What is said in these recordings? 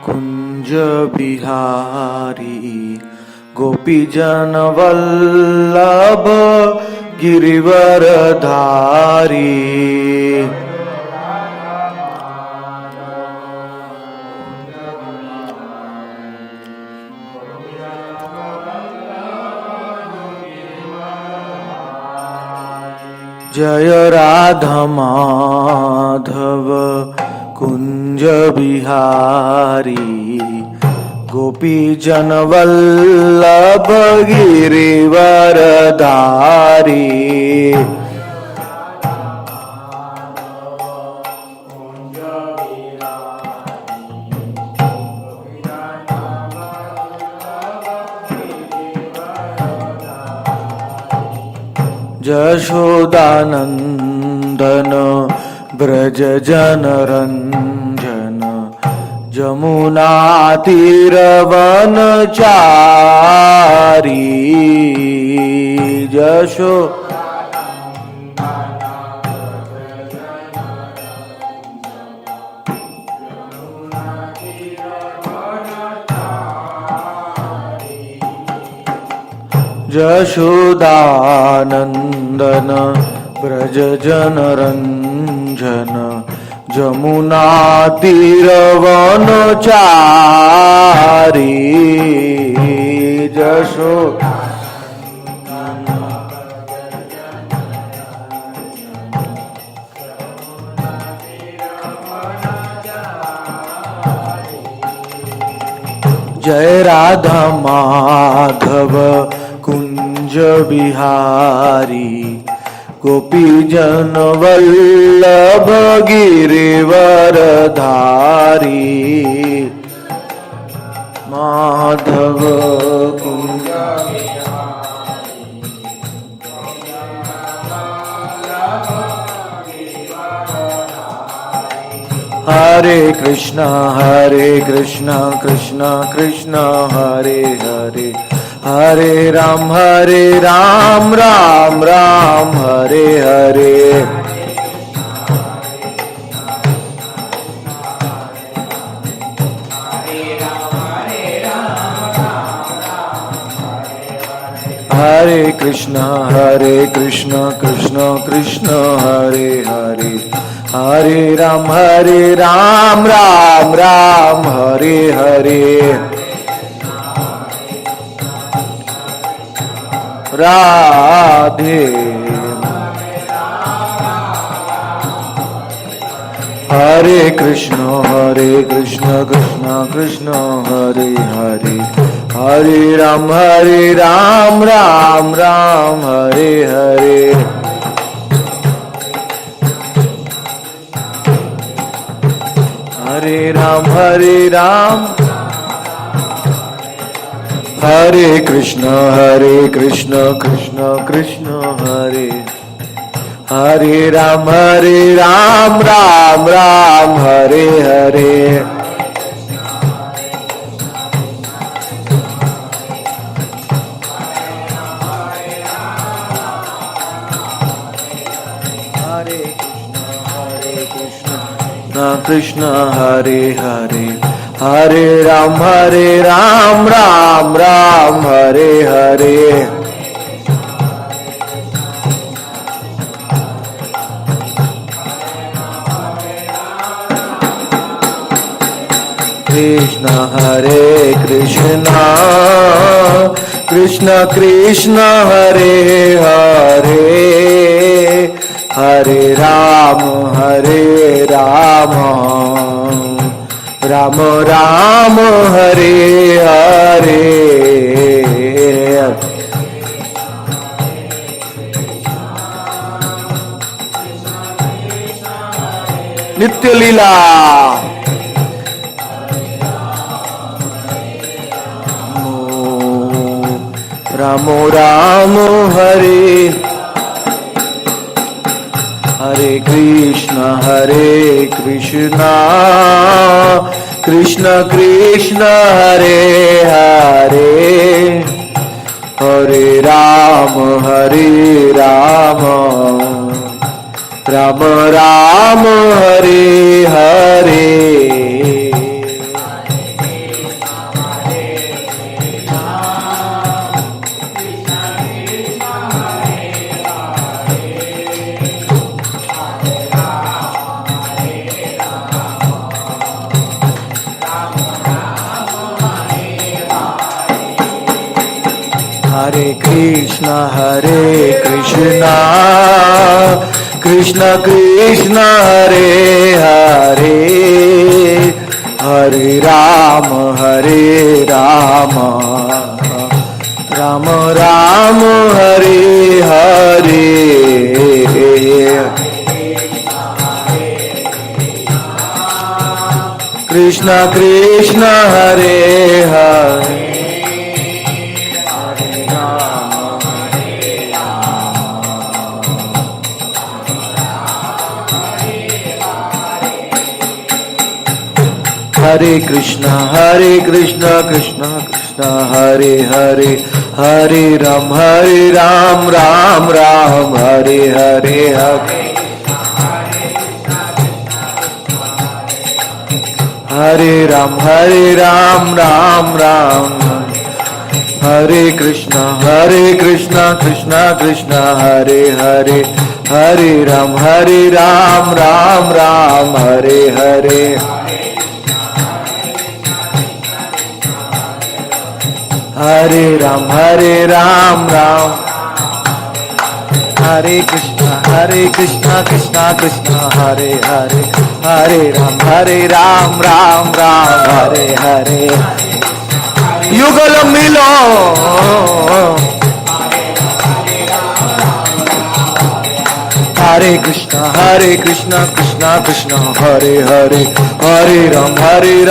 कुंज बिहारी गोपीजन वल्लभ गिरिवरधारी। जय राधा माधव कुंज बिहारी गोपीजन वल्लभ गिरिवरधारी। यशोदानंदन ब्रज जनरंजन जमुना तीरवनचारी। यशो यशोदानंदन ब्रज जनरंजन जमुना तीरवनचारी। यशो जय राधा माधव कुंज बिहारी गोपीजन वल्लभ गिरिवरधारी। माधव कुंज हरे कृष्णा कृष्णा कृष्णा हरे हरे हरे राम राम राम हरे हरे। हरे कृष्णा कृष्णा कृष्णा हरे हरे हरे राम राम राम हरे हरे। राधे हरे कृष्ण कृष्ण कृष्ण हरे हरे हरे राम राम राम हरे हरे। हरे राम हरे कृष्ण कृष्ण कृष्ण हरे हरे राम राम राम हरे हरे। हरे कृष्ण कृष्ण हरे हरे हरे राम राम राम हरे हरे। कृष्ण हरे कृष्णा कृष्ण कृष्ण हरे हरे हरे राम राम राम हरे हरे। नित्य लीला Ram Ram Hare Hare Krishna Krishna Krishna Hare Hare Hare Ram Ram Ram Hare Hare. Hare Krishna Krishna Krishna Hare Hare Hare Rama Rama Rama Hare Hare Krishna Krishna Hare Hare Hare Krishna Krishna Krishna Hare Hare Hare Ram Ram Ram Hare Hare Hare Ram Ram Ram Hare Krishna Krishna Krishna Hare Hare Hare Ram Ram Ram Hare Hare Hare Ram Ram Hare Krishna Krishna Krishna Hare Hare Hare Ram Ram Hare Hare युगल मिलो Hare Krishna Krishna Krishna Hare Hare Hare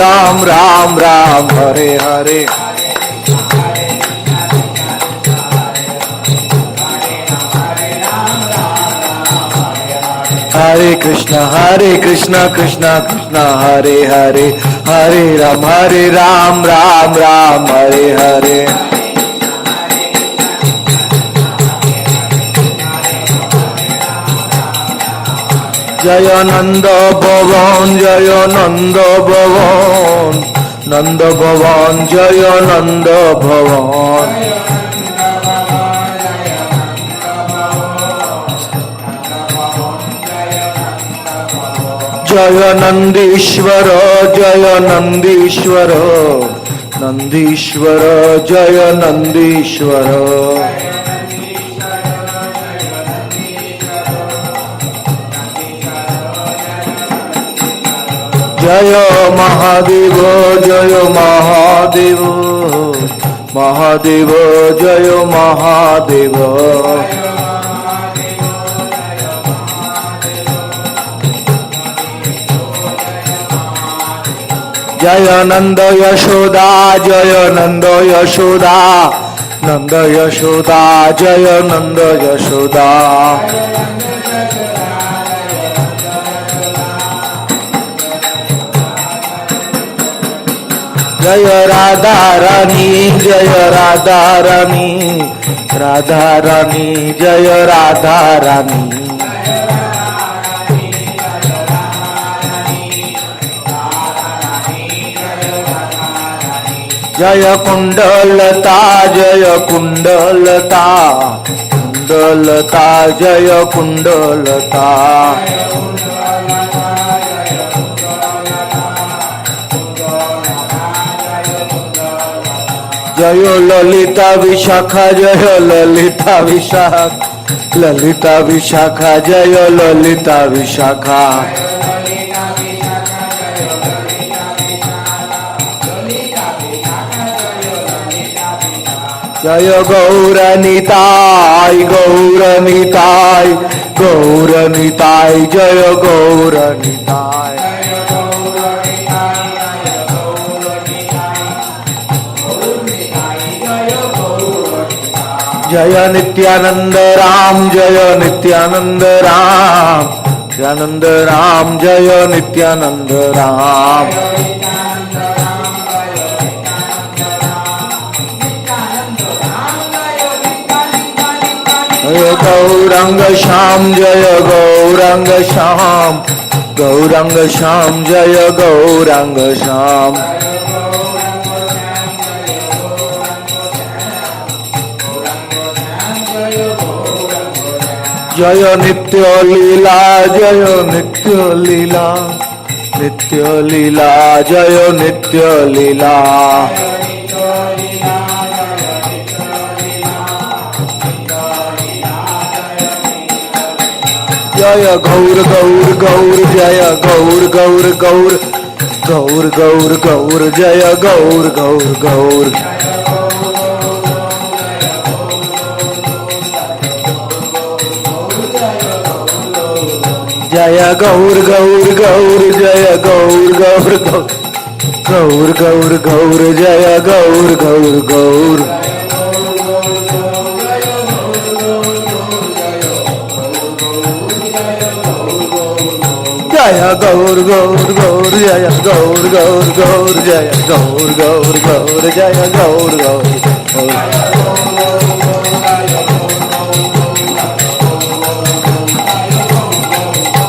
Ram Ram Hare Hare Hare Krishna Krishna Hare Hare Hare Ram Ram Hare Hare Jaya Nanda Bhavan Jaya Nanda Bhavan Nanda Bhavan Jaya Nanda Bhavan Jaya Nandishvara Jaya Nandishvara Nandishvara Jaya Nandishvara Jaya Mahadeva Jaya Mahadeva Mahadeva Jaya Mahadeva Jaya Nanda Yashoda Jaya Nanda Yashoda Nanda Yashoda Jaya Nanda Yashoda Jaya Radha Rani Jaya Radha Rani Radha Rani Jaya Radha Rani Jaya Kundalata Jaya Kundalata Kundalata Jaya Kundalata Jaya Lalita Vishakha Jaya Lalita Vishakha Lalita Vishakha Jaya Lalita Vishakha Jaya Gauranitai Gauranitai Gauranitai Jaya Gauranitai Jaya Nityananda Ram Jaya Nityananda Ram Nityananda Ram Jaya Nityananda Ram Jaya Gauranga Sham Jaya Gauranga Sham Gauranga Sham Jaya Gauranga Sham Jaya Nitya Leela Jaya Nitya Leela Nitya Leela Jaya Nitya Leela जय गौर गौर गौर जय गौर गौर गौर गौर गौर गौर जय गौर गौर गौर जय गौर गौर गौर जय गौर गौर गौर गौर गौर जय गौर गौर गौर जय गौर गौर गौर जय गौर गौर गौर जय गौर गौर गौर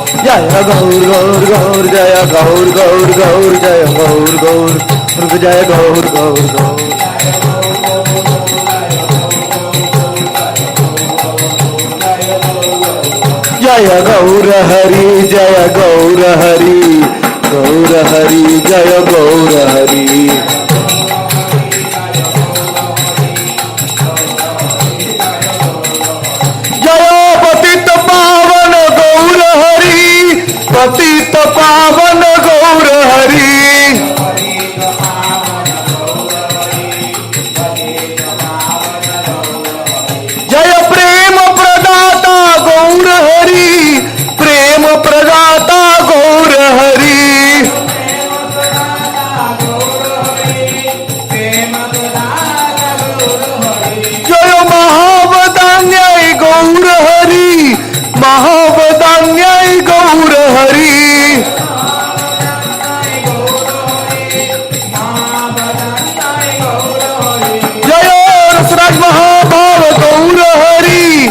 जय गौर गौर जय गौर गौर गौर जय गौर गौर गौर जय गौर गौर जय गौर गौर गौर जय गौर हरि जय गौर हरि गौर हरि जय गौर हरि जय पतित पावन गौर हरि पतित पावन गौर हरि जय प्रेम प्रदाता गौर हरि प्रेम प्रदाता गौर हरि जय महावदान्याय गौर हरि महावदान्याय गौर हरि जय रसराज महाभाव गौर हरि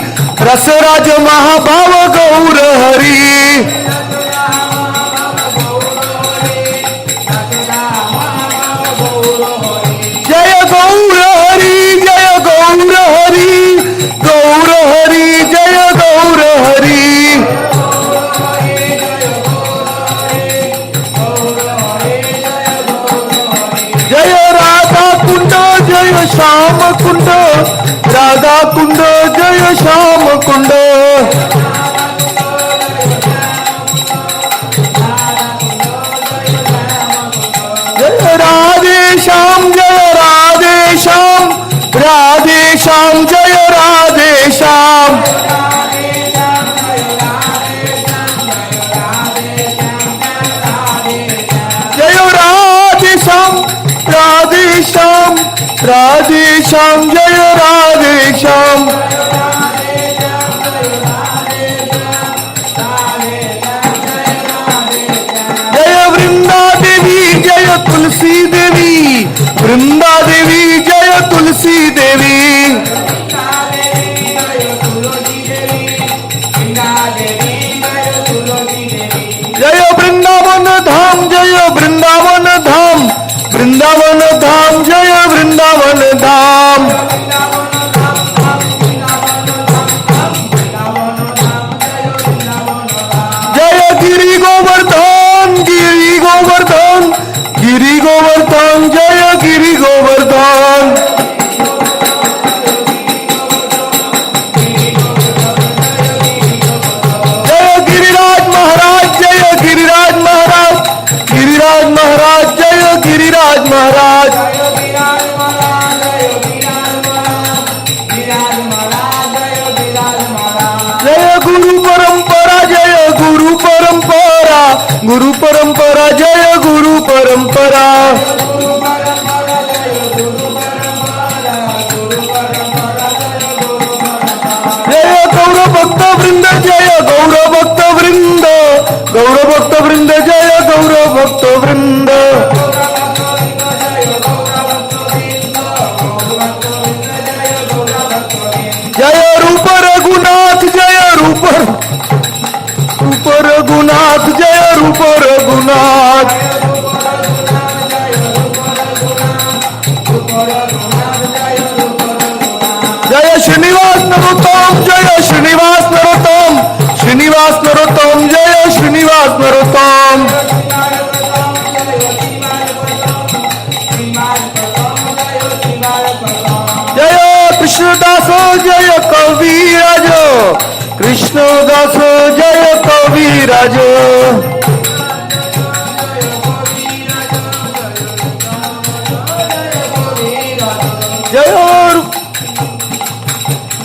रसराज महाभाव गौर हरि जय गौर हरि जय गौर हरि गौर हरि जय गौर हरि जय राधा कुंड जय श्याम कुंड राधा कुंड जय श्याम कुंड जय राधे श्याम जय राधे श्याम राधे श्याम जय राधे श्याम जय राधे श्याम राधे श्याम राधे श्याम जय राधे श्याम जय वृंदा देवी जय तुलसी देवी वृंदा देवी जय तुलसी देवी जय वृंदावन धाम जय वृंदावन धाम वृंदावन धाम जय वृंदावन धाम जय गिरि गोवर्धन गिरि गोवर्धन गिरि गोवर्धन जय गिरि गोवर्धन जय गिरिराज महाराज जय गिरिराज महाराज गिरिराज महाराज जय गिरिराज महाराज जय गुरु परंपरा जय गुरु परंपरा गुरु परंपरा जय गुरु परंपरा जय गौर भक्त वृंद जय गौर भक्त वृंद गौर भक्त वृंद जय गौर भक्त वृंद जय रूप रघुनाथ जय रूप रघुनाथ जय रूप रघुनाथ जय श्रीनिवास नरोत्तम जय श्रीनिवास नरोत्तम श्रीनिवास नरोत्तम जय श्रीनिवास नरोत्तम जय कृष्णदास जय कविराज कृष्णदास जय कविराज जय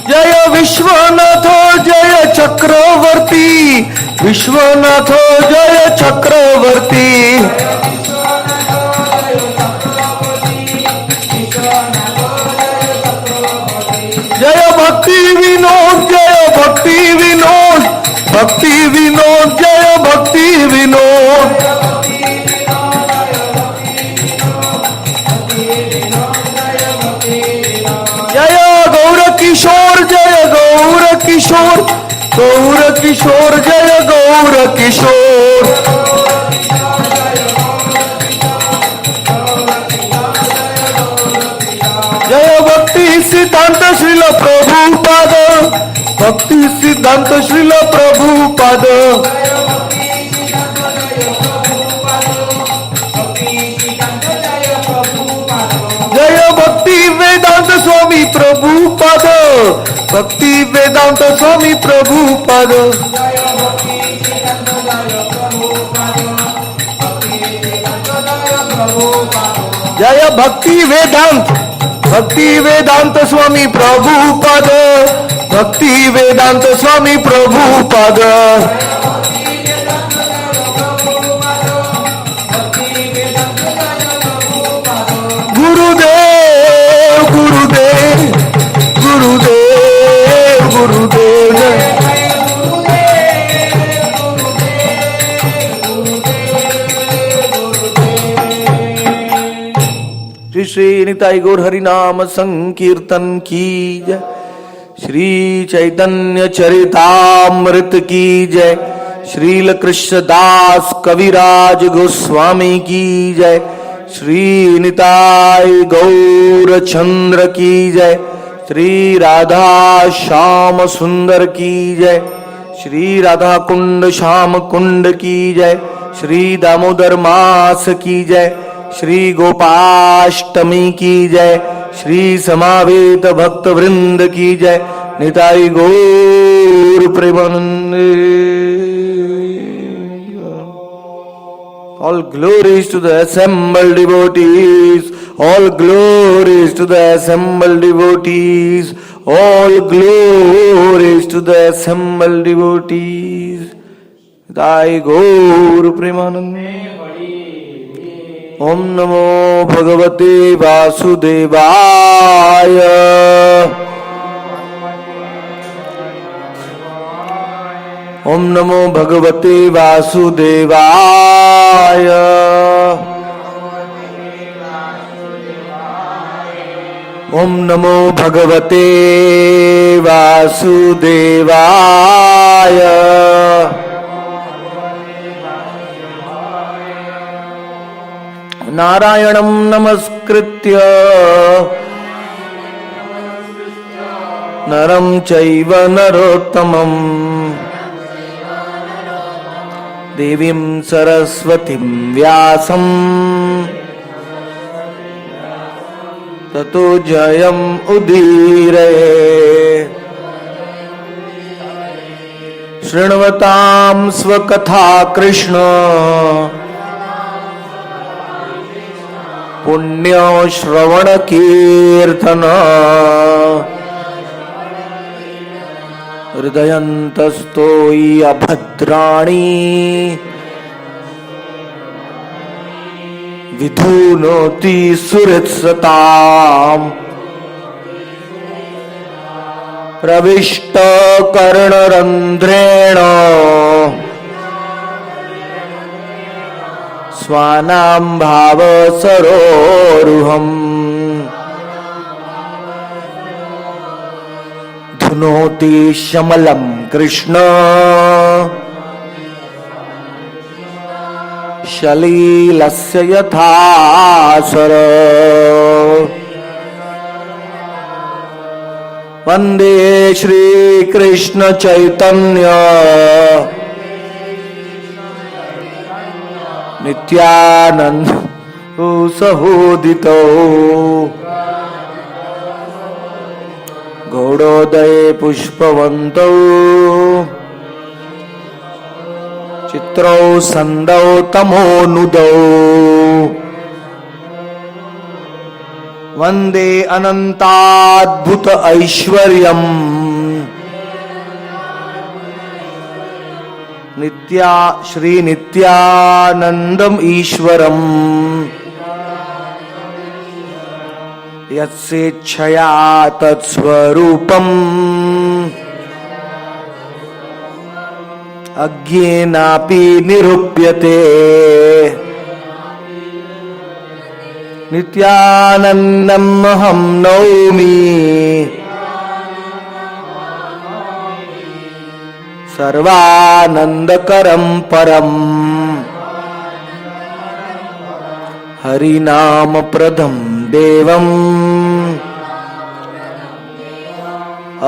जय विश्वनाथ जय चक्रवर्ती विश्वनाथ जय चक्रवर्ती जय भक्ति विनोद जय भक्ति विनोद भक्ति विनोद जय भक्ति विनोद जय गौर किशोर जय गौर किशोर गौर किशोर जय गौर किशोर जय भक्ति सिद्धांत श्रील प्रभुपाद भक्ति सिद्धांत श्रील प्रभुपाद जय भक्ति वेदांत स्वामी प्रभुपाद भक्ति वेदांत स्वामी प्रभुपाद जय भक्ति वेदांत स्वामी प्रभुपाद भक्ति वेदांत स्वामी प्रभुपाद गुरुदेव गुरुदेव गुरुदेव गुरुदेव श्री श्री निताई गौर हरि नाम संकीर्तन की जय श्री चैतन्य चरितामृत की जय श्रील कृष्णदास कविराज गोस्वामी की जय श्री निताई गौर चंद्र की जय श्री राधा श्याम सुंदर की जय श्री राधा कुंड श्याम कुंड की जय श्री दामोदर मास की जय श्री गोपाष्टमी की जय श्री समावेत भक्त वृंद की जय निताई गौर Premanand All glories to the assembled devotees. All glories to the assembled devotees. All glories to the assembled devotees. Thy Gaur Premanande. Om Namo Bhagavate Vasudevaya. Om Namo Bhagavate Vasudevaya. Om Namo Bhagavate Vasudevaya. Narayanam namaskritya Naram chaiva narottamam देवीं सरस्वतीं व्यासं ततो जयम् उदीरये शृण्वतां स्वकथा कृष्ण पुण्य श्रवण कीर्तन हृदयन्तस्तोयि अभद्राणि विधुनोति सुहृत्सताम् प्रविष्ट कर्णरन्ध्रेण स्वानां भावसरोरुहम् धुनोति शमलं कृष्ण शलीलस्य यथा sir वन्दे श्रीकृष्ण चैतन्य नित्यानंद सहोदितो गौड़ोदय पुष्पवंतो चित्रौ संदौ तमोनुदौ वंदे अनंताद्भुत ऐश्वर्यम् नित्या श्री नित्यानंदम ईश्वरम् यस्येच्छया तत्स्वरूपम् अज्ञेनापि निरूप्यते नित्यानन्दम् अहं नौमि सर्वानन्दकरं परम् हरिनामप्रदं देवम्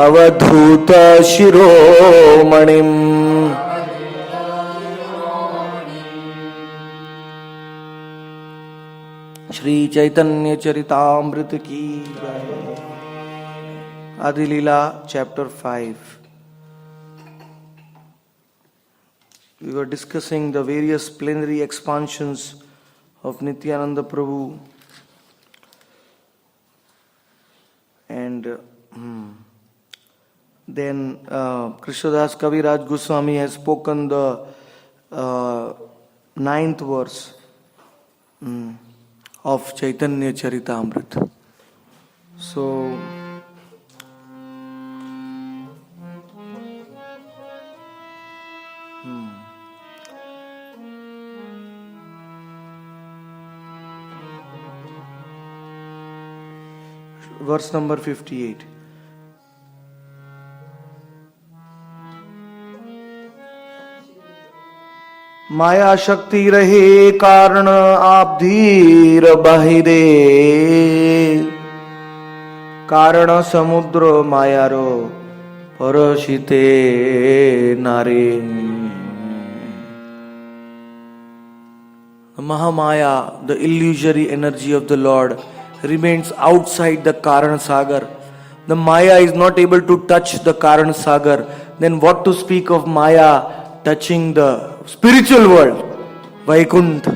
अवधूत शिरोमणिम्। श्री चैतन्य चरितामृत की जय। Adi Lila chapter 5। We were discussing the various plenary expansions of Nityananda Prabhu, and then Krishnadas Kaviraj Goswami has spoken the 9th verse of Chaitanya Charitamrita. So verse number 58. माया शक्ति रहे कारण आप धीर बाहिरे कारण समुद्र मायारो परशिते नारे। Mahamaya, the illusory energy of the Lord, remains outside the Karana Sagar. The Maya is not able to touch the Karana Sagar. Then what to speak of Maya touching the spiritual world, Vaikuntha?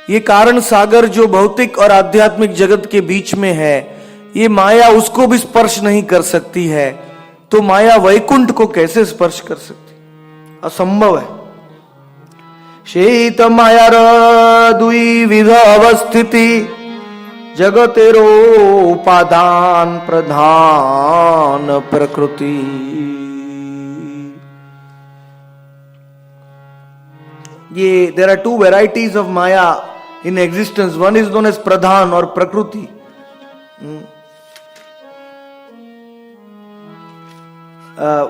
ये कारण सागर जो भौतिक और आध्यात्मिक जगत के बीच में है, ये माया उसको भी स्पर्श नहीं कर सकती है, तो माया वैकुंठ को कैसे स्पर्श कर सकती? असंभव है। शीत मायार द्विविध अवस्थिति जगतेरो उपादान प्रधान प्रकृति। ये there are two varieties of Maya in existence. One is known as Pradhan or Prakriti.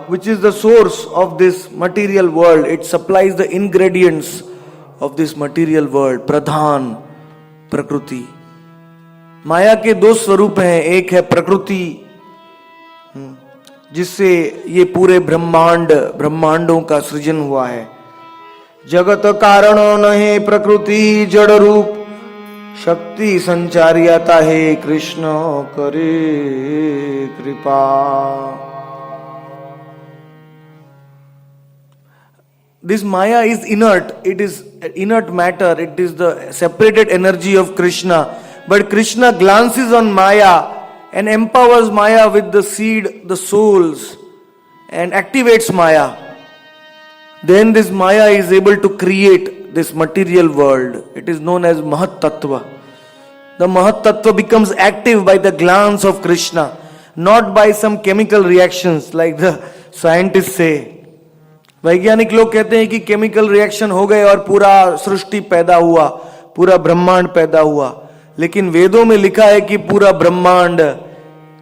Which is the source of this material world. It supplies the ingredients of this material world. Pradhan, Prakriti. माया के दो स्वरूप हैं, एक है प्रकृति जिससे ये पूरे ब्रह्मांडों का सृजन हुआ है। जगत कारण नहे प्रकृति जड़ रूप शक्ति संचार्यता है कृष्ण करे कृपा। This Maya is inert. It is inert matter. It is the separated energy of Krishna. But Krishna glances on Maya and empowers Maya with the seed, the souls, and activates Maya. Then this Maya is able to create this material world. It is known as Mahat Tattva. The Mahat Tattva becomes active by the glance of Krishna, not by some chemical reactions like the scientists say. वैज्ञानिक लोग कहते हैं कि chemical reaction हो गए और पूरा सृष्टि पैदा हुआ, पूरा ब्रह्मांड पैदा हुआ, लेकिन वेदों में लिखा है कि पूरा ब्रह्मांड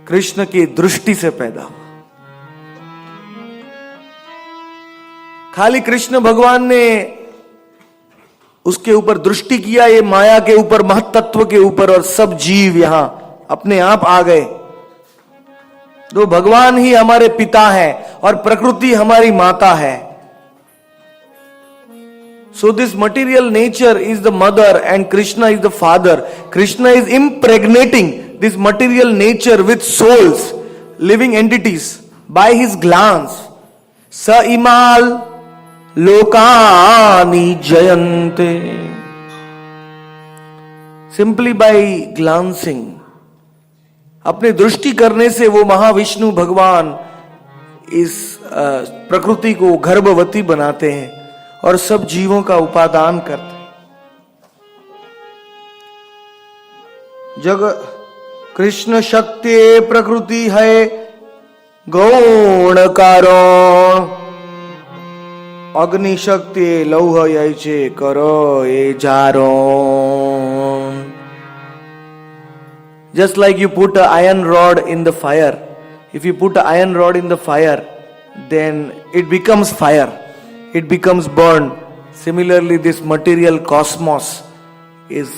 कृष्ण की दृष्टि से पैदा हुआ। खाली कृष्ण भगवान ने उसके ऊपर दृष्टि किया, ये माया के ऊपर, महत्त्व के ऊपर, और सब जीव यहां अपने आप आ गए। तो भगवान ही हमारे पिता है और प्रकृति हमारी माता है। So this material nature is the mother and Krishna is the father. Krishna is impregnating this material nature with souls, living entities, by his glance. स इमाल लोकानि जयन्ते. सिंपली बाय ग्लांसिंग, अपने दृष्टि करने से वो महाविष्णु भगवान इस प्रकृति को गर्भवती बनाते हैं और सब जीवों का उपादान करते हैं. जग कृष्ण शक्ति प्रकृति है गौण कारण, अग्नि शक्ति लौह यायचे करो ए जारण. Just like you put an iron rod in the fire, if you put an iron rod in the fire, then it becomes fire, it becomes burned. Similarly, this material cosmos is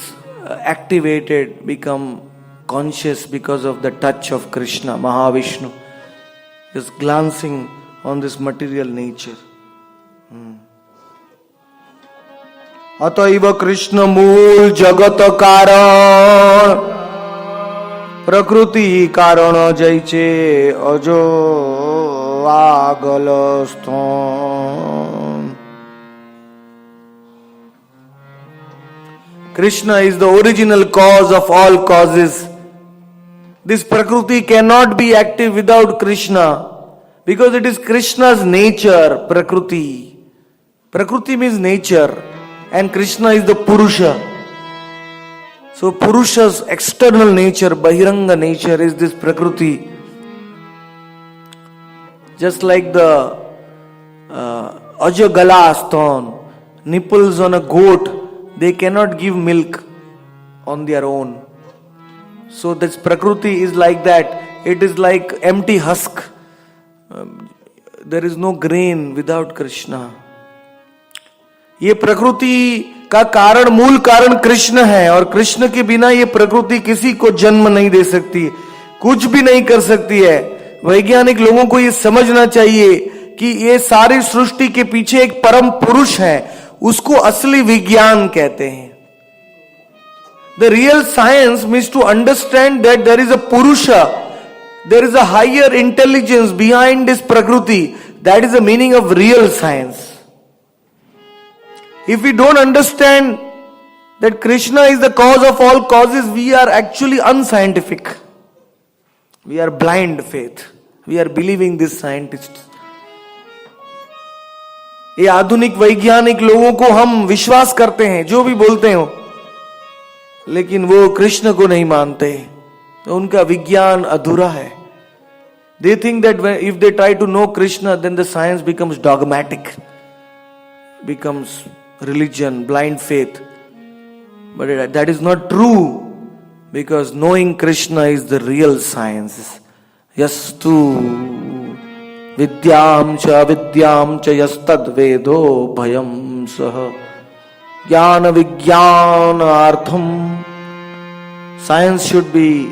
activated, become conscious because of the touch of Krishna, Mahavishnu, just glancing on this material nature. अतएव कृष्ण मूल जगत कारण, प्रकृति कारण जैचे अजो आगल स्थान. Krishna is the original cause of all causes. This Prakriti cannot be active without Krishna because it is Krishna's nature, Prakriti. Prakriti means nature and Krishna is the Purusha. So Purusha's external nature, Bahiranga nature is this Prakriti. Just like the Ajagala stone, nipples on a goat, they cannot give milk on their own. So this Prakriti is like that. It is like empty husk. There is no grain without Krishna. ये प्रकृति का कारण, मूल कारण कृष्ण है और कृष्ण के बिना ये प्रकृति किसी को जन्म नहीं दे सकती, कुछ भी नहीं कर सकती है. वैज्ञानिक लोगों को ये समझना चाहिए कि ये सारी सृष्टि के पीछे एक परम पुरुष है, उसको असली विज्ञान कहते हैं. The real science means to understand that there is a purusha, there is a higher intelligence behind this prakriti. That is the meaning of real science. If we don't understand that Krishna is the cause of all causes, we are actually unscientific. We are blind faith. We are believing this scientists. ये आधुनिक वैज्ञानिक लोगों को हम विश्वास करते हैं, जो भी बोलते हो, लेकिन वो कृष्ण को नहीं मानते, तो उनका विज्ञान अधूरा है. They think that if they try to know Krishna, then the science becomes dogmatic, becomes religion, blind faith. But that is not true, because knowing Krishna is the real science. Yastu vidyam cha yastad vedo bhayam sah jnana vijnanartham. Science should be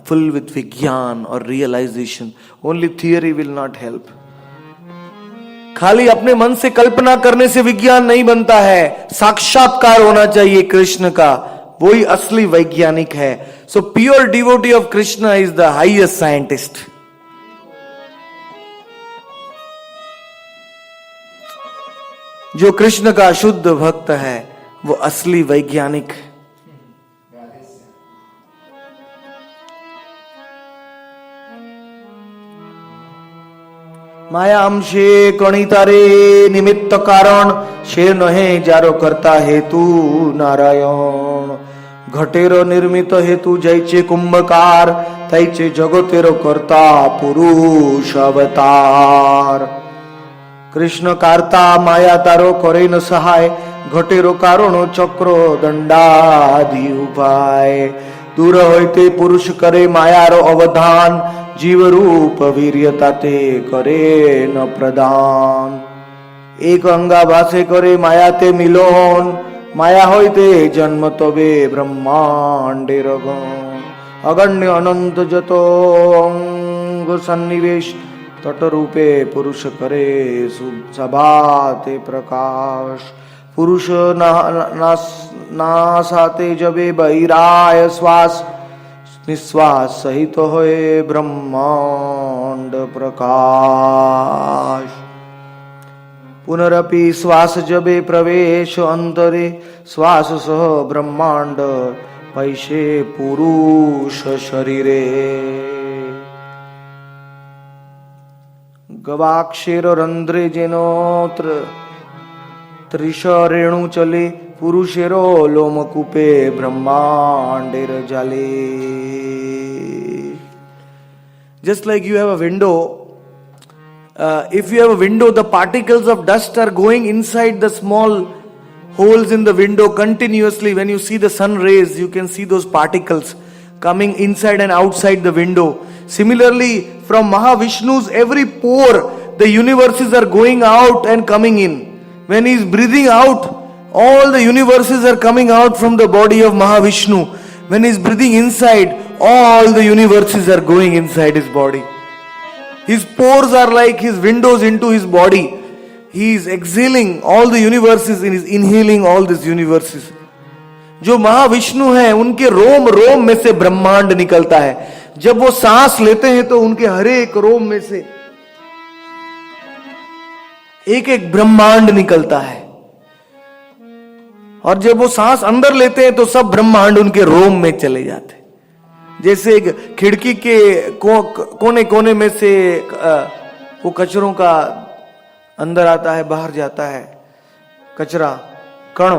full with vigyan or realization. Only theory will not help. खाली अपने मन से कल्पना करने से विज्ञान नहीं बनता है, साक्षात्कार होना चाहिए कृष्ण का, वही असली वैज्ञानिक है. So pure devotee of Krishna is the highest scientist. जो कृष्ण का शुद्ध भक्त है वो असली वैज्ञानिक है. माया अंशे कणितारे निमित्त कारण, शे नहे जारो करता हेतु नारायण. घटेरो निर्मित हेतु जैचे कुंभकार, तैचे जगतेरो करता पुरुष अवतार. कृष्ण कार्ता माया तारो करे न सहाय, घटेरो कारणो चक्रो दंडादि उपाय. दूर होते पुरुष करे मायारो अवधान, जीव रूप वीर्यता ते करे न प्रदान. एक अंगा भाषे करे माया ते मिलोन, माया होते जन्म तबे ब्रह्मांडेर गण. अगण्य अनंत जतो अंग सन्निवेश, तट रूपे पुरुष करे सभाते प्रकाश. पुरुष नासाते जबे बहिराय श्वास, निश्वास सहित होए ब्रह्मांड प्रकाश। पुनरपि श्वास जबे प्रवेश अंतरे, श्वास सह ब्रह्मांड पैसे पुरुष शरीरे। गवाक्षेर रंध्रे जेनोत्र त्रिश रेणु चले, पुरुषेरो लोमकूपे ब्रह्मांडेर जाले। Just like you have a window, if you have a window, the particles of dust are going inside the small holes in the window continuously. When you see the sun rays, you can see those particles coming inside and outside the window. Similarly, from Mahavishnu's every pore, the universes are going out and coming in. When he is breathing out, all the universes are coming out from the body of Mahavishnu. When he is breathing inside, all the universes are going inside his body. His pores are like his windows into his body. He is exhaling all the universes and is inhaling all these universes. जो महाविष्णु हैं, उनके रोम रोम में से ब्रह्मांड निकलता है। जब वो सांस लेते हैं तो उनके हर एक रोम में से एक एक ब्रह्मांड निकलता है, और जब वो सांस अंदर लेते हैं तो सब ब्रह्मांड उनके रोम में चले जाते हैं। जैसे एक खिड़की के कोने कोने में से वो कचरों का अंदर आता है, बाहर जाता है कचरा कण,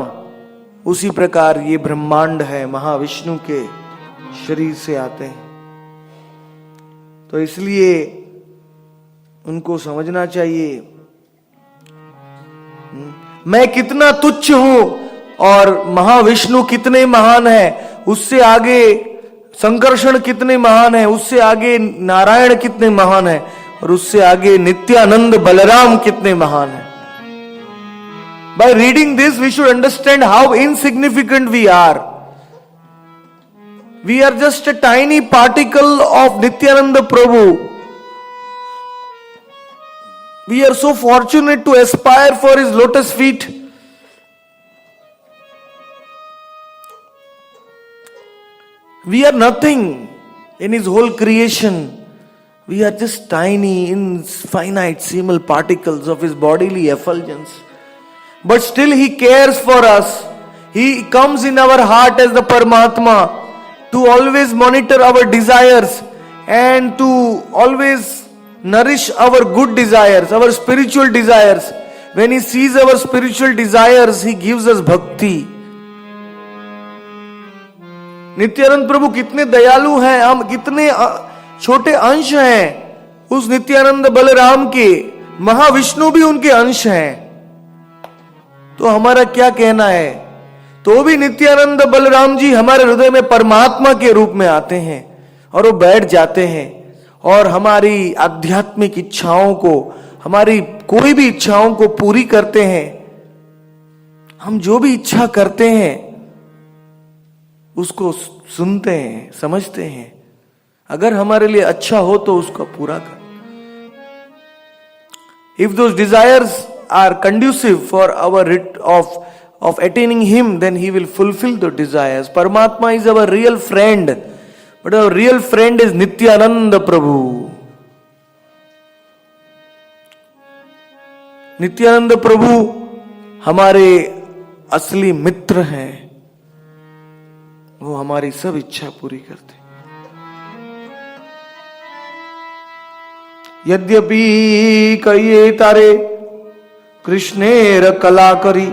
उसी प्रकार ये ब्रह्मांड है महाविष्णु के शरीर से आते हैं। तो इसलिए उनको समझना चाहिए मैं कितना तुच्छ हूं और महाविष्णु कितने महान है, उससे आगे संकर्षण कितने महान है, उससे आगे नारायण कितने महान है, और उससे आगे नित्यानंद बलराम कितने महान है। By reading this, we should understand how insignificant we are. We are just a tiny particle of Nityananda Prabhu. We are so fortunate to aspire for his lotus feet. We are nothing in his whole creation. We are just tiny, infinite, simple particles of his bodily effulgence. But still he cares for us. He comes in our heart as the Paramatma to always monitor our desires and to always nourish our good desires, our spiritual desires. When he sees our spiritual desires, he gives us bhakti. Nityanand प्रभु कितने दयालु हैं, हम कितने छोटे अंश हैं उस नित्यानंद बलराम के। महाविष्णु भी उनके अंश हैं। तो हमारा क्या कहना है, तो भी नित्यानंद बलराम जी हमारे हृदय में परमात्मा के रूप में आते हैं और वो बैठ जाते हैं और हमारी आध्यात्मिक इच्छाओं को, हमारी कोई भी इच्छाओं को पूरी करते हैं। हम जो भी इच्छा करते हैं उसको सुनते हैं, समझते हैं। अगर हमारे लिए अच्छा हो तो उसको पूरा कर। If those desires are conducive for our of attaining him, then he will fulfill the desires. Paramatma is our real friend, but our real friend is Nityananda Prabhu. Nityanand प्रभु हमारे असली मित्र हैं, वो हमारी सब इच्छा पूरी करते। यद्यपि कहिए तारे कृष्णेर कला करी,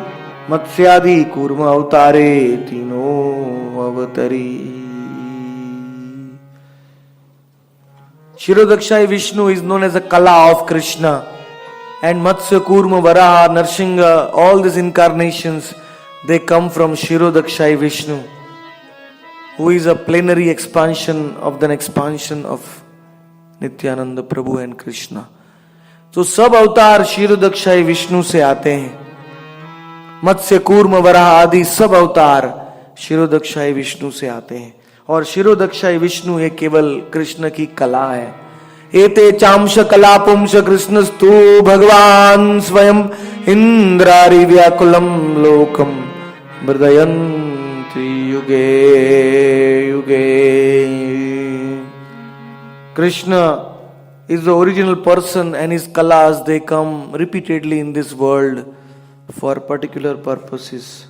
मत्स्यादि कूर्म अवतारे तीनों अवतरी। Shirodakshai Vishnu is known as a Kala of Krishna, and Matsya, Kurma, Varaha, Narsingha, all these incarnations, they come from Shirodakshai Vishnu, who is a plenary expansion of the expansion of Nityananda Prabhu and Krishna. तो सब अवतार Shirodakshai Vishnu से आते हैं। मत्स्य, कूर्म, वराह आदि सब अवतार Shirodakshai Vishnu से आते हैं, और Shirodakshai विष्णु ये केवल कृष्ण की कला है। एते चांश कला पुंस कृष्णस्तु भगवान स्वयं इंद्रारि व्याकुलम लोकम मृदयन्ति युगे युगे। Krishna is the original person and his kalas, they come repeatedly in this world for particular purposes.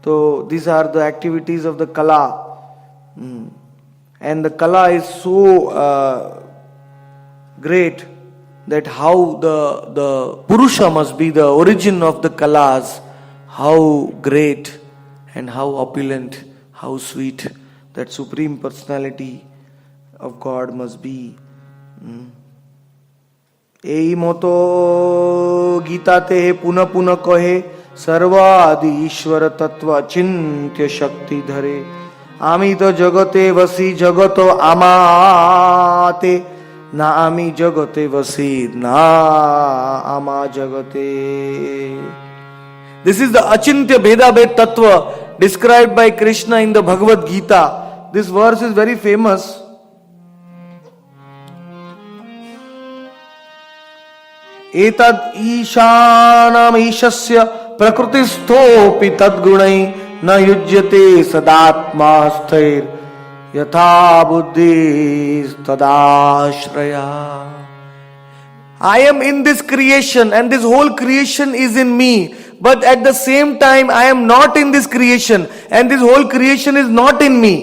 So these are the activities of the kala. And the kala is so great that how the Purusha must be the origin of the kalas, how great and how opulent, how sweet that Supreme Personality of God must be. এই মতো গীতাতে পুনঃ পুনঃ কহে সর্বাদি ঈশ্বর তত্ত্ব চিন্ত্য শক্তি ধরে আমি তো জগতে বসি জগত আমাতে না আমি জগতে বসি না আমা জগতে. This is the Achintya Bhedabhed Tattva described by Krishna in the Bhagavad Gita. This verse is very famous. एतद् ईशानम् ईशस्य प्रकृतिस्थोऽपि तद्गुणैः न युज्यते सदात्मा स्थिर यथा बुद्धिस्तदाश्रया. I am in this creation and this whole creation is in me, but at the same time I am not in this creation and this whole creation is not in me.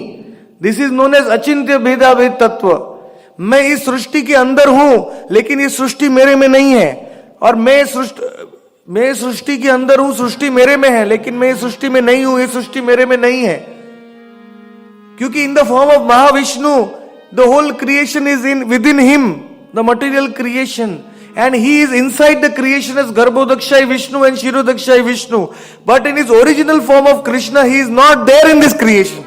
This is known as Achintya Bhedabhed Tattva. मैं इस सृष्टि के अंदर हूं लेकिन ये सृष्टि मेरे में नहीं है, और मैं सृष्टि के अंदर हूं, सृष्टि मेरे में है लेकिन मैं इस सृष्टि में नहीं हूं, ये सृष्टि मेरे में नहीं है. क्योंकि in the form of Mahavishnu the whole creation is in with in him, the material creation, and he is inside the creation as Garbhodakshai Vishnu and Shirodakshai Vishnu, but in his original form of Krishna he is not there in this creation.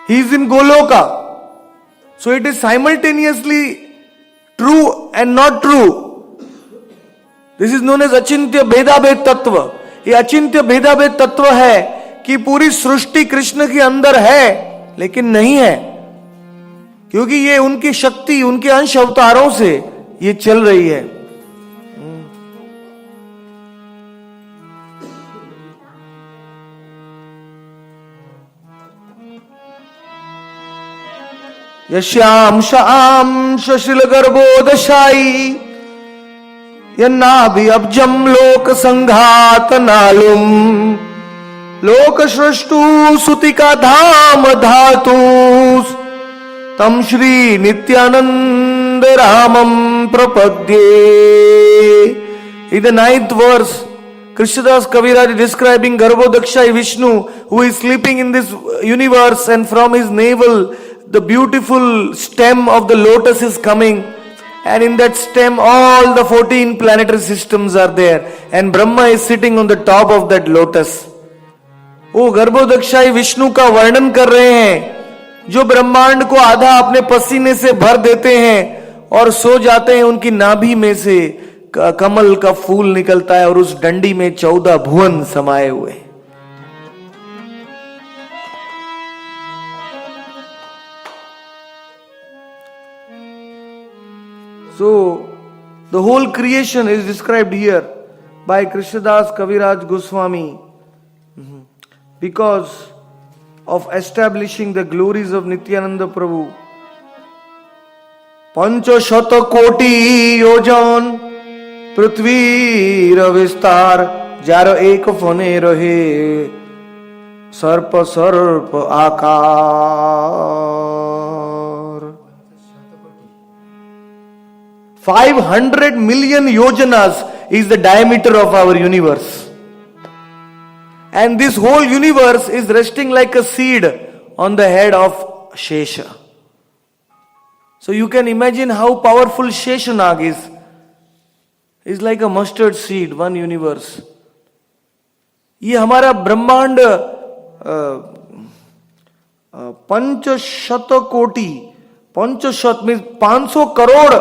He is in Goloka. So it is simultaneously true and not true. This is known as Achintya Bhedabhed Tattva. ये अचिंत्य भेदाभेद तत्व है कि पूरी सृष्टि कृष्ण के अंदर है लेकिन नहीं है, क्योंकि ये उनकी शक्ति, उनके अंश अवतारों से ये चल रही है. यश्याम शाम शशिल गर्भोदशाई यन्नाभि अब्जम लोक संघात नालुम लोक सृष्टु सुतिका धाम धातुस तम श्री नित्यानंद रामम प्रपद्ये. In the 9th verse, Krishnadas Kaviraj is describing Garbhodakshai Vishnu who is sleeping in this universe, and from his navel the beautiful stem of the lotus is coming, and in that stem all the 14 planetary systems are there, and Brahma is sitting on the top of that lotus. वो गर्भोदक्षाई विष्णु का वर्णन कर रहे हैं जो ब्रह्मांड को आधा अपने पसीने से भर देते हैं और सो जाते हैं. उनकी नाभि में से कमल का फूल निकलता है और उस डंडी में 14 भुवन समाये हुए. So the whole creation is described here by Krishnadas Kaviraj Goswami because of establishing the glories of Nityananda Prabhu. पंचशत कोटि योजन पृथ्वी विस्तार जार एक फने रहे सर्प सर्प आकार. 500 million yojanas is the diameter of our universe. And this whole universe is resting like a seed on the head of Shesha. So you can imagine how powerful Sheshanag is. It's like a mustard seed, one universe. ये हमारा ब्रह्मांड 500 कोटि, 500 means 500 crore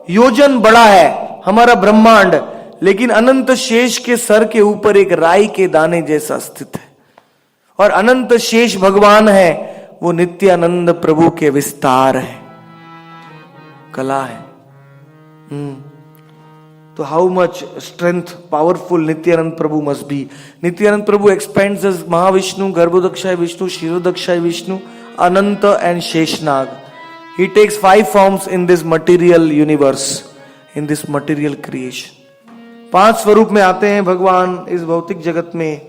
योजन बड़ा है हमारा ब्रह्मांड, लेकिन अनंत शेष के सर के ऊपर एक राई के दाने जैसा स्थित है. और अनंत शेष भगवान है, वो नित्यानंद प्रभु के विस्तार है, कला है. तो how much strength, powerful Nityanand Prabhu must be. Nityanand Prabhu expands as Mahavishnu, Garbhodakshaya Vishnu, Kshirodakshaya Vishnu, Ananta and Sheshnag. He takes 5 forms in this material universe, in this material creation. 5 स्वरूप में आते हैं भगवान इस भौतिक जगत में.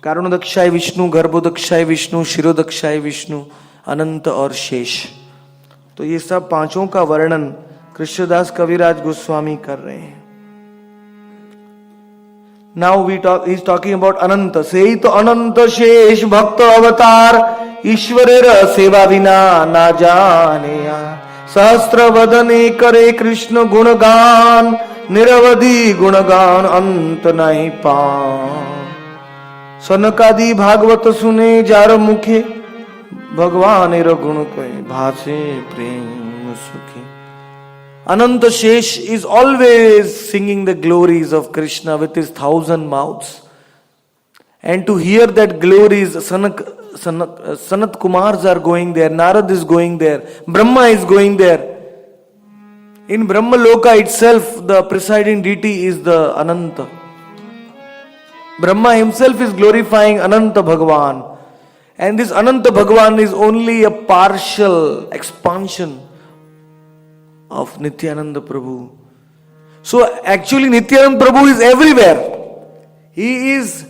कारणोदक्षाय विष्णु, गर्भोदक्षाय विष्णु, शिरोदक्षाय विष्णु, अनंत और शेष. तो ये सब 5 का वर्णन कृष्णदास कविराज गोस्वामी कर रहे हैं. Now he is talking about अनंत. से ही तो अनंत शेष भक्त अवतार, ईश्वरेर सेवा बिना ना जाने. सहस्त्र वदने करे कृष्ण गुणगान, निरवधि गुणगान अंत नहीं पान. सनकादि भागवत सुने जार मुखे, भगवानेर गुण कहे भासे प्रेम सुखे. Ananta Shesh is always singing the glories of Krishna with his 1,000 mouths. And to hear that glories, Sanat Kumars are going there, Narad is going there, Brahma is going there. In Brahma Loka itself, the presiding deity is the Ananta. Brahma himself is glorifying Ananta Bhagavan. And this Ananta Bhagavan is only a partial expansion of Nityananda Prabhu. So actually Nityananda Prabhu is everywhere. He is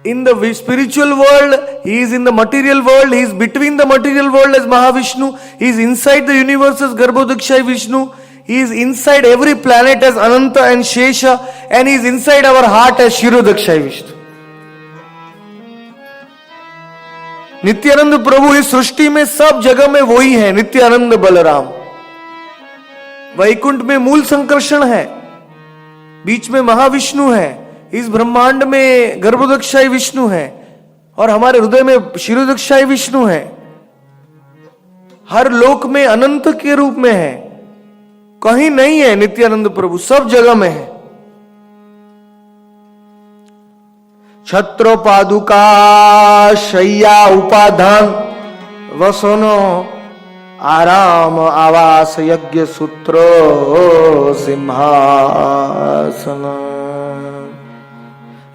in the spiritual world, he is in the material world, he is between the material world as Mahavishnu, he is inside the universe as Garbhodakshaya Vishnu, he is inside every planet as Ananta and Shesha, and he is inside our heart as Kshirodakshaya Vishnu. Nityanand प्रभु इस सृष्टि में सब जगह में वही है, नित्यानंद बलराम. वैकुंठ में मूल संकर्षण है, बीच में महाविष्णु है, इस ब्रह्मांड में गर्भोदक्षाय विष्णु है, और हमारे हृदय में क्षीरोदक्षाय विष्णु है. हर लोक में अनंत के रूप में है, कहीं नहीं है नित्यानंद प्रभु, सब जगह में है. छत्र पादुका शय्या उपाधान वसनो आराम आवास यज्ञ सूत्र सिंहासन.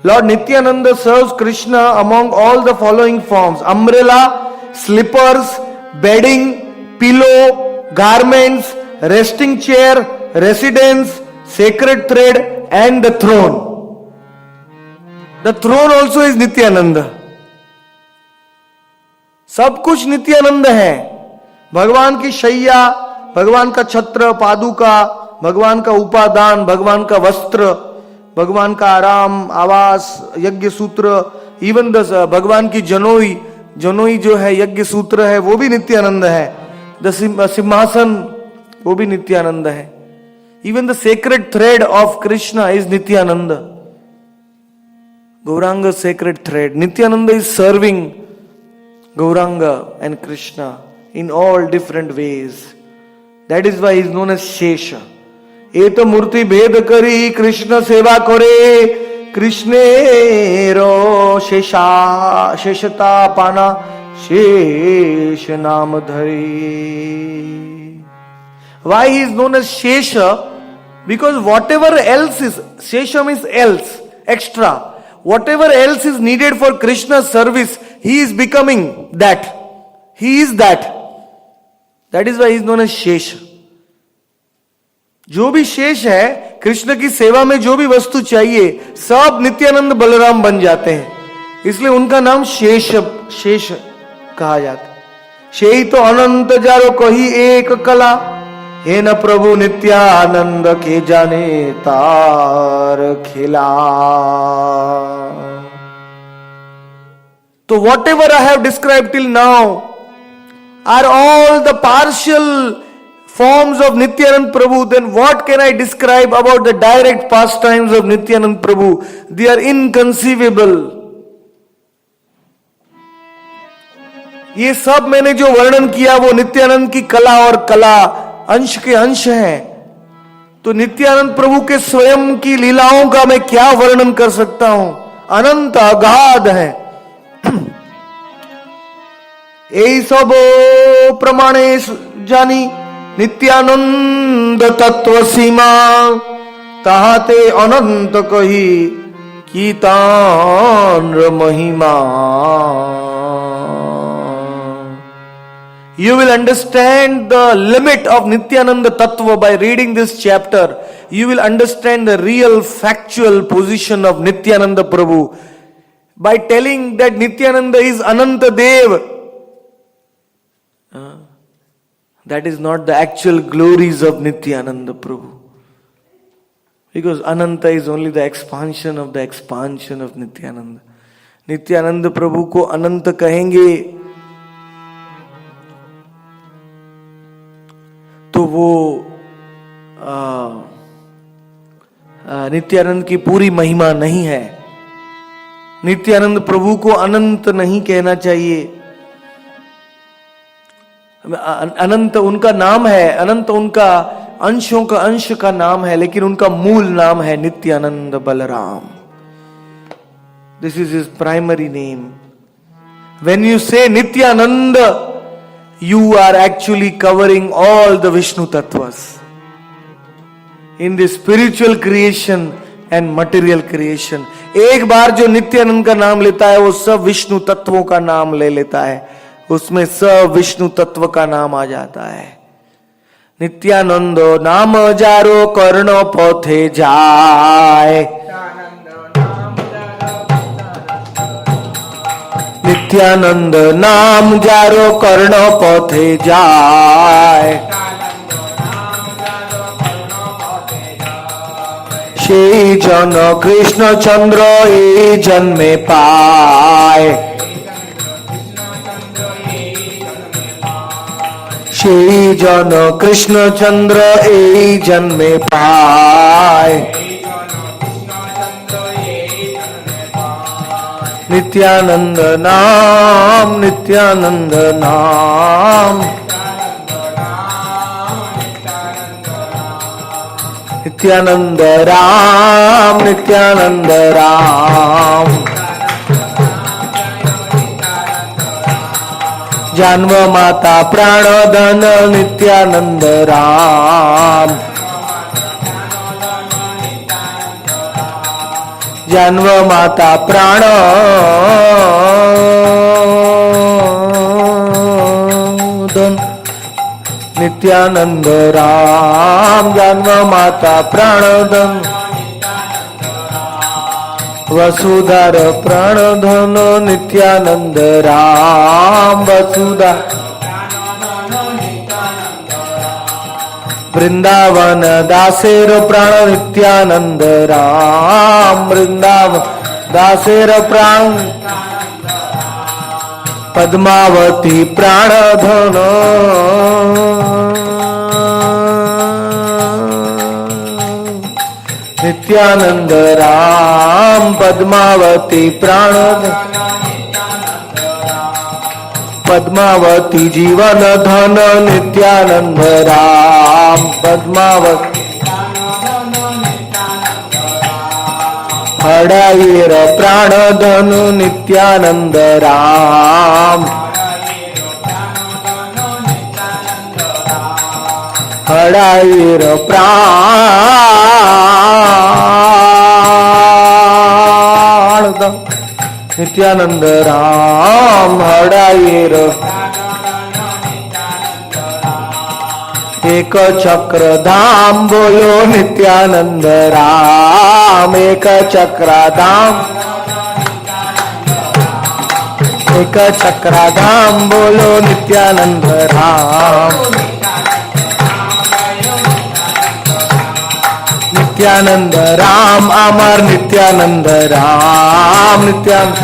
Lord Nityananda serves Krishna among all the following forms: umbrella, slippers, bedding, pillow, garments, resting chair, residence, sacred thread and the throne. The throne also is Nityananda. सब कुछ नित्यानंद है. भगवान की शैया, भगवान का छत्र, पादुका, भगवान का उपादान, भगवान का वस्त्र, भगवान का आराम, आवास, यज्ञ सूत्र, इवन द भगवान की जनोई, जनोई जो है यज्ञ सूत्र है, वो भी नित्यानंद है. द सिंहासन, वो भी नित्यानंद है. Even the sacred thread of Krishna is Nityanand. Gauranga sacred thread. Nityananda is serving Gauranga and Krishna in all different ways. That is why he is known as Shesha. Eta murti bhed kari Krishna seva kore, Krishne ro Shesha Sheshata pana Shesha naam dhari. Why he is known as Shesha? Because whatever else is, Shesha means else, extra. Whatever else is needed for Krishna's service, he is becoming that. He is that. That is why he is known as Shesha. जो भी शेष है, कृष्ण की सेवा में जो भी वस्तु चाहिए, सब नित्यानंद बलराम बन जाते हैं. इसलिए उनका नाम शेष कहा जाता है. शेई तो अनंत जारो कही एक कला, हे न प्रभु नित्यानंद के जाने तार खिला. तो whatever I have described till now are all the partial forms of Nityanand Prabhu. Then what can I describe about the direct pastimes of Nityanand Prabhu? They are inconceivable. ये सब मैंने जो वर्णन किया वो नित्यानंद की कला और कला अंश के अंश हैं. तो नित्यानंद प्रभु के स्वयं की लीलाओं का मैं क्या वर्णन कर सकता हूं? अनंत अगाध है. यही सब प्रमाणे जानी नित्यानंद तत्व सीमा ताहाते अनंत कही कीतान महिमा. You will understand the limit of Nityananda Tattva by reading this chapter. You will understand the real factual position of Nityananda Prabhu by telling that Nityananda is Ananta Dev. That is not the actual glories of Nityananda Prabhu. Because Ananta is only the expansion of Nityananda. Nityananda Prabhu को अनंत कहेंगे तो वो नित्यानंद की पूरी महिमा नहीं है. नित्यानंद प्रभु को अनंत नहीं कहना चाहिए. अनंत उनका नाम है, अनंत उनका अंशों का अंश का नाम है, लेकिन उनका मूल नाम है Nityanand Balram. This is his primary name. When you से Nityanand, you are actually covering all the Vishnu Tattvas in the spiritual creation and material creation. एक बार जो नित्यानंद का नाम लेता है वो सब विष्णु तत्वों का नाम ले लेता है, उसमें सब विष्णु तत्व का नाम आ जाता है. नित्यानंद नाम जारो कर्ण पथे जाए. नित्यानंद नाम जारो कर्ण पथे जाए. সেই জন কৃষ্ণচন্দ্র এই জন্মে পায়. সেই জন কৃষ্ণচন্দ্র এই জন্মে পায়. नित्यानंद नाम, नित्यानंद नाम, नित्यानंद राम, नित्यानंद राम. जन्म माता प्राणधन नित्यानंद राम. जन्म माता प्राण धन नित्यानंद राम. जन्म माता प्राण धन वसुधर प्राण धन नित्यानंद राम. वसुधा वृंदावन दासेर प्राण नित्यानंद राम. वृंदावन दासेर प्राण पद्मावती प्राण धन नित्यानंद राम. पद्मावती प्राण पद्मावती जीवन धन नित्यानंद राम. पद्मावती हड़ाईर प्राण धन नित्यानंद राम. हड़ाईर प्राण धन नित्यानंद राम. हड़ाईर एक चक्र धाम बोलो नित्यानंद राम. एक चक्र धाम, एक चक्र धाम बोलो नित्यानंद राम. नित्यानंद राम अमर नित्यानंद राम. नित्यानंद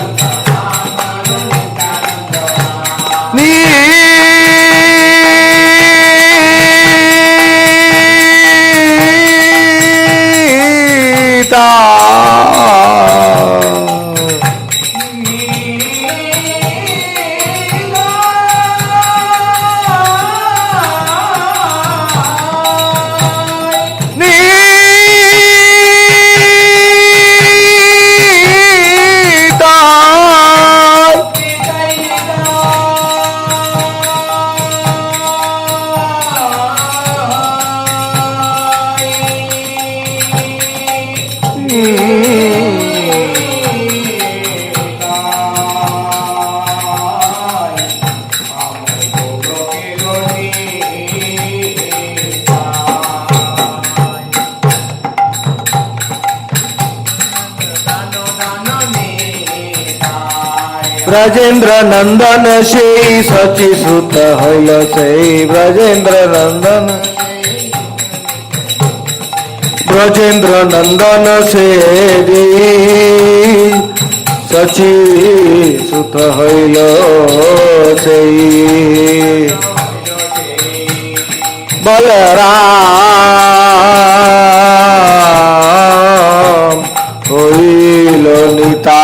ब्रजेंद्र नंदन से सची सुत हल से ब्रजेंद्र नंदन ब्रजेंद्र नंदन से सची सुत हल से बलराम होइल निताय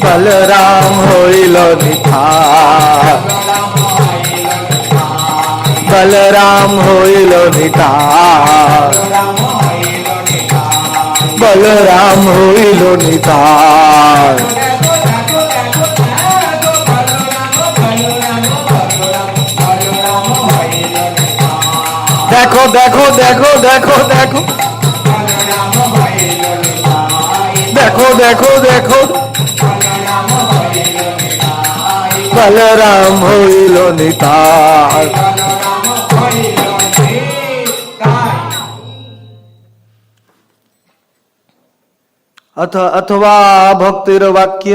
बलराम होइल निताय बलराम होइल निताय बलराम होइल निताय देखो देखो देखो देखो देखो देखो देखो देखो बलराम होइल निताय अथवा भक्तिर वाक्य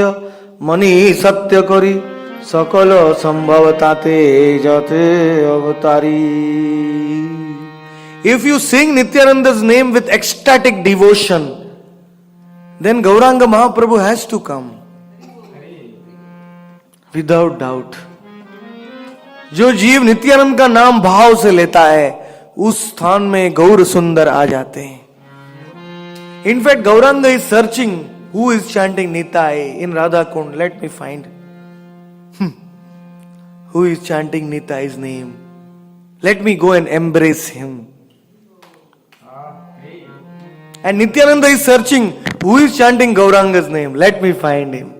मनी सत्य करी सकल संभवताते जते अवतारी. If you sing Nityananda's name with ecstatic devotion, then Gauranga Mahaprabhu has to come. Without doubt. जो जीव नित्यानंद का नाम भाव से लेता है उस स्थान में गौर सुंदर आ जाते हैं. In fact, Gauranga is searching who is chanting Nitai in Radha Kund. Let me find who is chanting Nitai's name. Let me go and embrace him. And Nityananda is searching who is chanting Gauranga's name. Let me find him.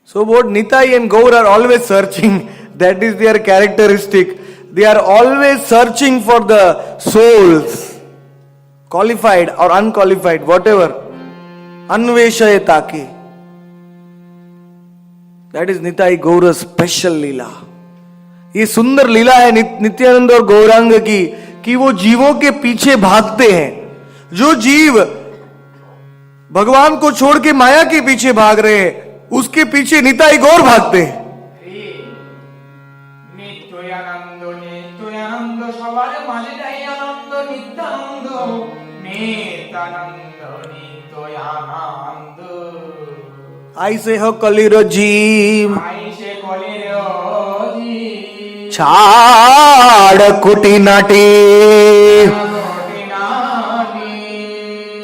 So both Nitai and Gaur are always searching. That is their characteristic. They are always searching for the souls, qualified or unqualified, whatever. Anveshayatake. That is Nitai Gaura's special लीला. ये सुंदर लीला है नित्यानंद और गौरांग की कि वो जीवों के पीछे भागते हैं. जो जीव भगवान को छोड़ के माया के पीछे भाग रहे हैं उसके पीछे निताई गौर भागते हैं. ऐसे हो कलिर जीव छाड़ कुटी नाटी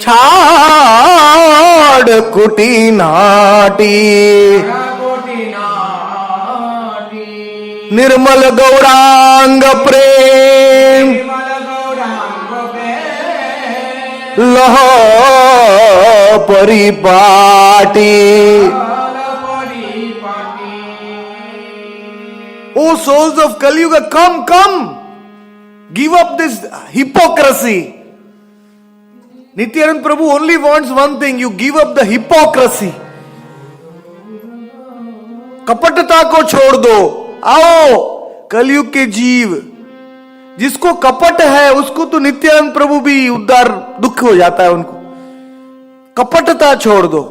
छाड़ कुटी नाटी निर्मल गौरांग प्रेम लह परिपाटी. O souls of Kali Yuga, come, come. Give up this hypocrisy. Nityanand Prabhu only wants one thing. You give up the hypocrisy. कपटता को छोड़ दो. आओ कलयुग के जीव. जिसको कपट है उसको तो नित्यानंद प्रभु भी उद्धार दुख हो जाता है उनको. कपटता छोड़ दो.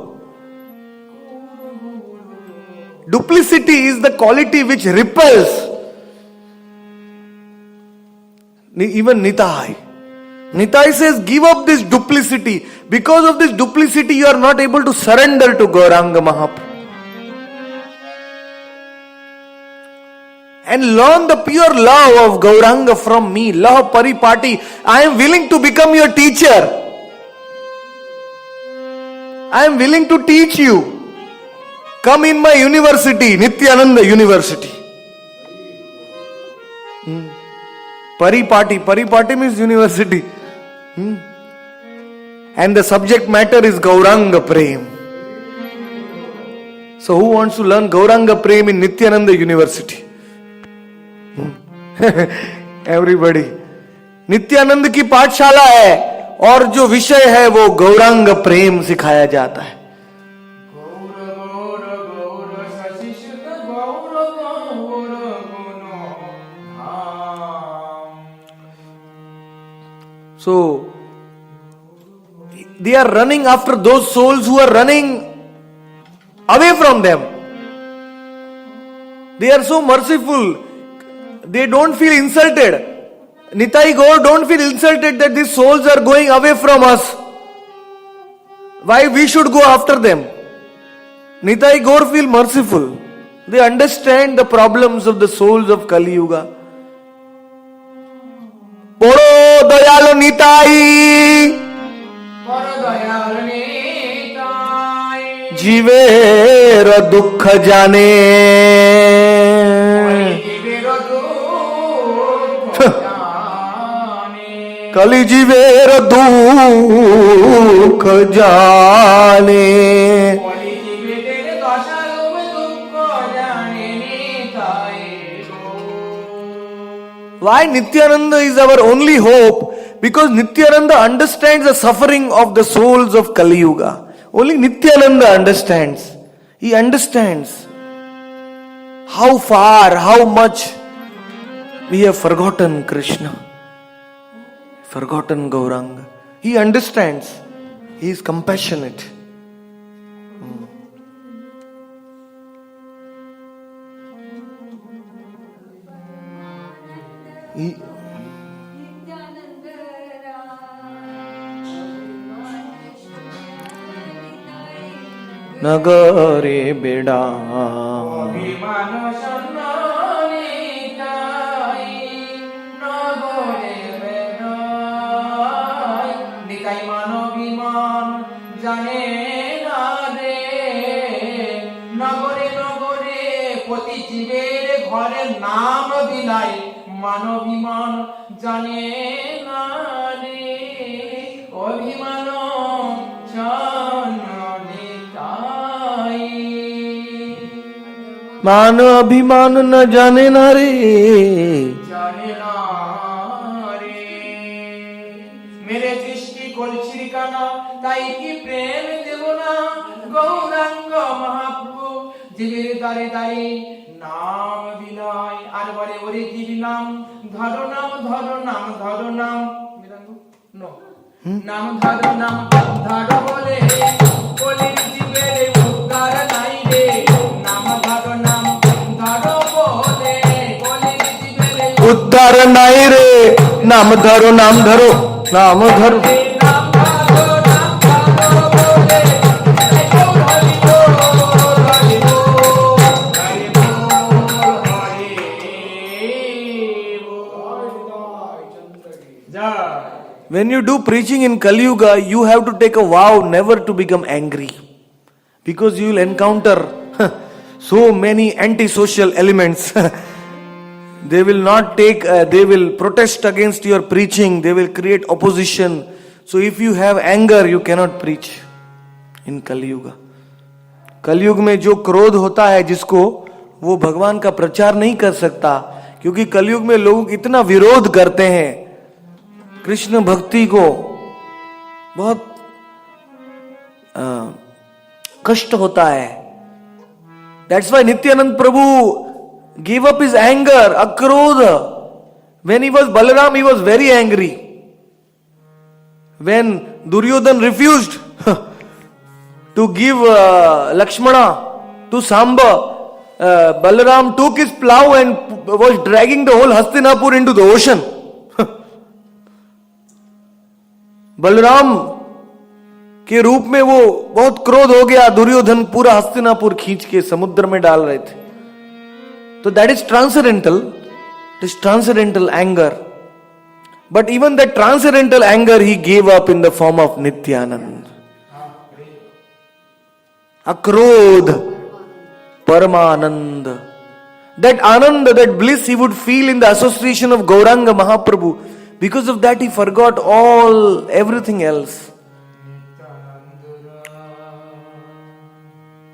Duplicity is the quality which repels even Nitai. Nitai says, give up this duplicity. Because of this duplicity, you are not able to surrender to Gauranga Mahaprabhu. And learn the pure love of Gauranga from me. Love Paripati. I am willing to become your teacher. I am willing to teach you. Come in my university, Nityananda University. Paripati. Paripati means university. And the subject matter is Gauranga Prem. So who wants to learn Gauranga Prem in Nityananda University? Everybody. Nityanand की पाठशाला है और जो विषय है वो गौरांग प्रेम सिखाया जाता है। So they are running after those souls who are running away from them. They are so merciful. They don't feel insulted. Nitai Gaur don't feel insulted that these souls are going away from us. Why we should go after them? Nitai Gaur feel merciful. They understand the problems of the souls of Kali Yuga. Boro Dayalu Nitai, जीवेर दुख जाने, कली जीवेर दुख जाने। Why Nityananda is our only hope? Because Nityananda understands the suffering of the souls of Kali Yuga. Only Nityananda understands. He understands how far, how much we have forgotten Krishna, forgotten Gauranga. He understands. He is compassionate. नगरे बेड़ा জানে না রে, নগরে নগরে প্রতি জীবের ঘরে নাম বিলাই মানবিমান জানে না রে, অভিমান मान अभिमान न जाने ना रे, जाने ना रे। मेरे दृष्टि कलछिर काना ताई की प्रेम देव ना, गौरांग महाप्रभु जीवेर दारे दारे नाम बिलाय আর বলে ওরে জীব নাম ধরো নাম ধরো নাম ধরো নাম নো নাম ধরো নাম ধরো বলে বলে জীবের উদ্ধার নাই রে, নাম ধরো নাম ধরো বলে বলে জীবের উদ্ধার নাই রে, নাম ধরো নাম ধরো নাম ধরো When you do preaching in Kali Yuga, you have to take a vow never to become angry, because you will encounter so many antisocial elements. They will not take, they will protest against your preaching, they will create opposition. So if you have anger, you cannot preach in Kali Yuga. Kali Yuga में जो क्रोध होता है जिसको, वो भगवान का प्रचार नहीं कर सकता, क्योंकि कलयुग में लोग इतना विरोध करते हैं कृष्ण भक्ति को, बहुत कष्ट होता है. That's why Nityanand Prabhu gave up his anger, akrodha. When he was Balaram, he was very angry. When Duryodhan refused to give Lakshmana to Samba, Balaram took his plow and was dragging the whole Hastinapur into the ocean. Balram के रूप में वो बहुत क्रोध हो गया, दुर्योधन पूरा हस्तिनापुर खींच के समुद्र में डाल रहे थे. तो that is transcendental, it is transcendental anger. But even that transcendental anger he gave up in the form of Nityananda. Akrodha paramananda, that ananda, that bliss he would feel in the association of Gauranga Mahaprabhu. Because of that, he forgot everything else.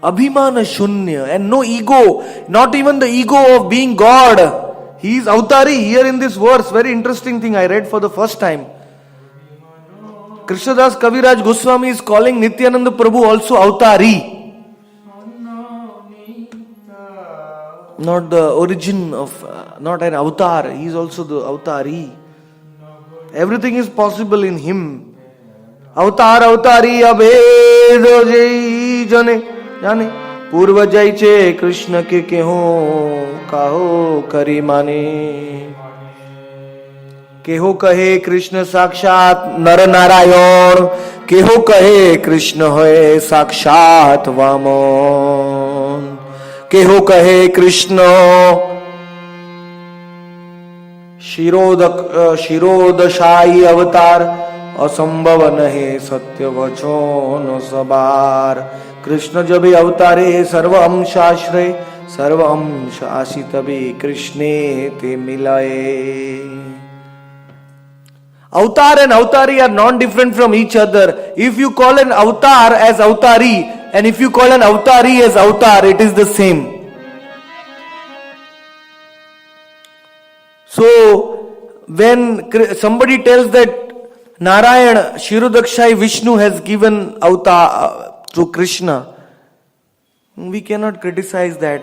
Abhimana shunya, and no ego, not even the ego of being God. He is Avtari here in this verse. Very interesting thing I read for the first time. Krishnadas Kaviraj Goswami is calling Nityananda Prabhu also Avtari. Not the origin of, not an avatar. He is also the Avtari. Everything is possible in him. Avatar Avtari abhed jai jane jane. पूर्व जय चे कृष्ण के केहो काहो करी माने. केहो कहे कृष्ण साक्षात नर नारायण. केहो कहे कृष्ण है साक्षात वामन. केहो कहे कृष्ण शिरोदशाई अवतार. असंभव नहीं सत्य वचन सबार. कृष्ण जब अवतारे सर्व अंश आश्रय. सर्व अंश आशी तभी कृष्णे ते मिलाए. Avatar and Avatari are non-different from each other. If you call an avatar as Avatari and if you call an Avatari as Avatar, it is the same. So, when somebody tells that Narayan, Shirodakshai Vishnu has given avatar to Krishna, we cannot criticize that.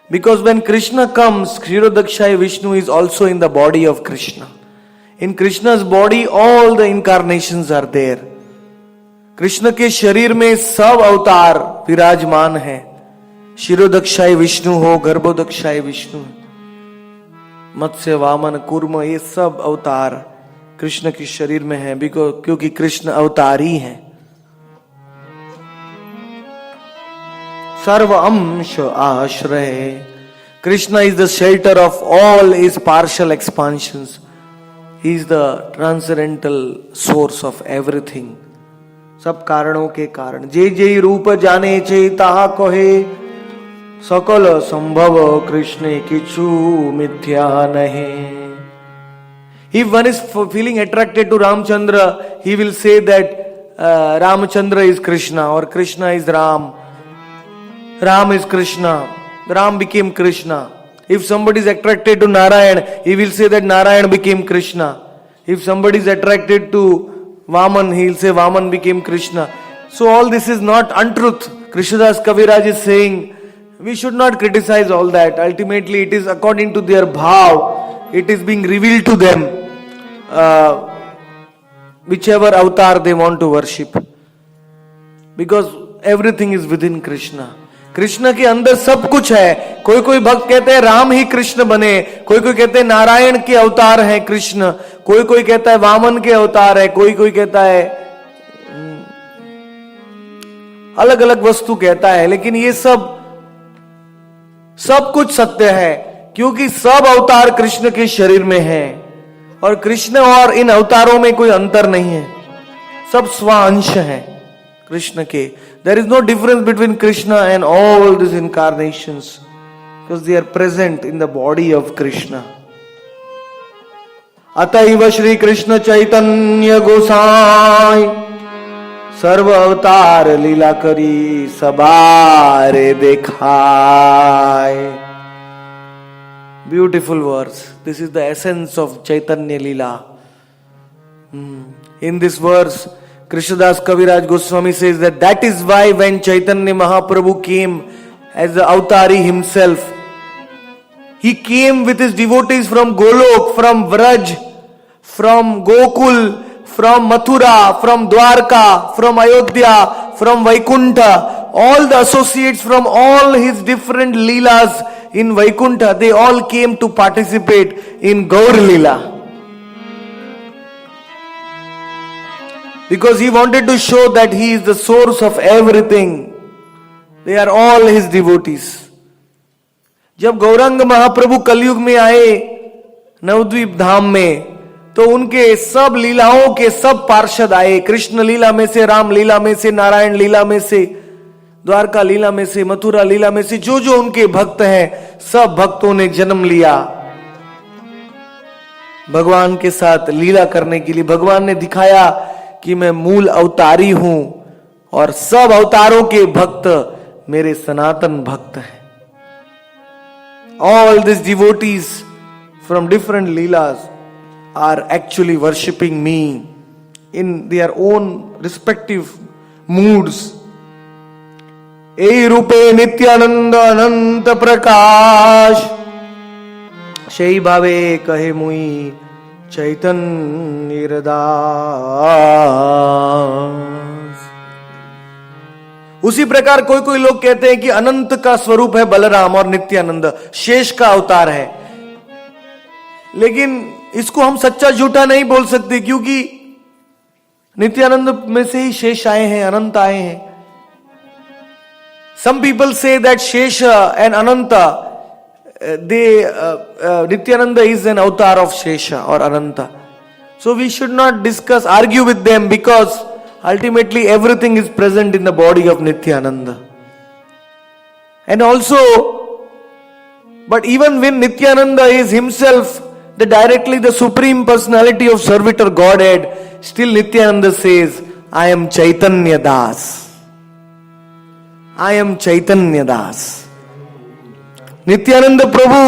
Because when Krishna comes, Shirodakshai Vishnu is also in the body of Krishna. In Krishna's body, all the incarnations are there. Krishna के शरीर में सब अवतार विराजमान है. शिरोदक्षाय विष्णु हो, गर्भोदक्षाय विष्णु, मत्स्य वामन कूर्म, ये सब अवतार कृष्ण के शरीर में है. क्योंकि कृष्ण अवतारी है. सर्व अंश आश्रय. Krishna is the shelter of all his partial expansions. He is the transcendental source of everything. सब कारणों के कारण. जे जे रूप जाने चे ताहा कहे. सकल संभव कृष्ण किछु मिथ्या नहीं. If one is feeling attracted to Ramchandra, he will say that Ramchandra is Krishna or Krishna is Ram. Ram is Krishna. Ram became Krishna. If somebody is attracted to Narayan, he will say that Narayan became Krishna. If somebody is attracted to Vaman, he will say Vaman became Krishna. So all this is not untruth. Krishnadas Kaviraj is saying, we should not criticize all that. Ultimately, it is according to their bhav. It is being revealed to them. Whichever avatar they want to worship. Because everything is within Krishna. Krishna के अंदर सब कुछ है. कोई कोई भक्त कहते हैं राम ही कृष्ण बने. कोई कोई कहते हैं नारायण के अवतार है कृष्ण. कोई कोई कहता है वामन के अवतार है. कोई कोई कहता है अलग अलग वस्तु कहता है. लेकिन ये सब कुछ सत्य है. क्योंकि सब अवतार कृष्ण के शरीर में है. और कृष्ण और इन अवतारों में कोई अंतर नहीं है. सब स्वांश है कृष्ण के. There is no difference between Krishna and all these incarnations. Because they are present in the body of Krishna. अतएव श्री कृष्ण चैतन्य गोसाई सर्व अवतार लीला करी सबारे देखाय. Beautiful verse. This is the essence of Chaitanya Leela. In this verse, Krishnadas Kaviraj Goswami says that is why when Chaitanya Mahaprabhu came as the Avatari himself, he came with his devotees from Golok, from Vraj, from Gokul, from Mathura, from Dwarka, from Ayodhya, from Vaikuntha. All the associates from all his different Leelas in Vaikuntha, they all came to participate in Gaur Leela. Because he wanted to show that he is the source of everything. They are all his devotees. जब गौरांग महाप्रभु कलयुग में आए नवद्वीप धाम में, तो उनके सब लीलाओं के सब पार्षद आए. कृष्ण लीला में से, राम लीला में से, नारायण लीला में से, द्वारका लीला में से, मथुरा लीला में से, जो जो उनके भक्त हैं, सब भक्तों ने जन्म लिया भगवान के साथ लीला करने के लिए. भगवान ने दिखाया कि मैं मूल अवतारी हूं और सब अवतारों के भक्त मेरे सनातन भक्त हैं. All these devotees from different leelas are actually worshipping me in their own respective moods. Ei rupe nityananda ananta prakash sei bhave kahe mui Chaitanya Das. उसी प्रकार कोई कोई लोग कहते हैं कि अनंत का स्वरूप है बलराम और नित्यानंद शेष का अवतार है. लेकिन इसको हम सच्चा झूठा नहीं बोल सकते, क्योंकि नित्यानंद में से ही शेष आए हैं, अनंत आए हैं. Some people say that Shesha and Ananta, Nityananda is an avatar of Shesha or Ananta. So we should not argue with them, because ultimately everything is present in the body of Nityananda. And also, but even when Nityananda is himself directly the Supreme Personality of Servitor Godhead, still Nityananda says, I am Chaitanya Das. I am Chaitanya Das. Nityanand प्रभु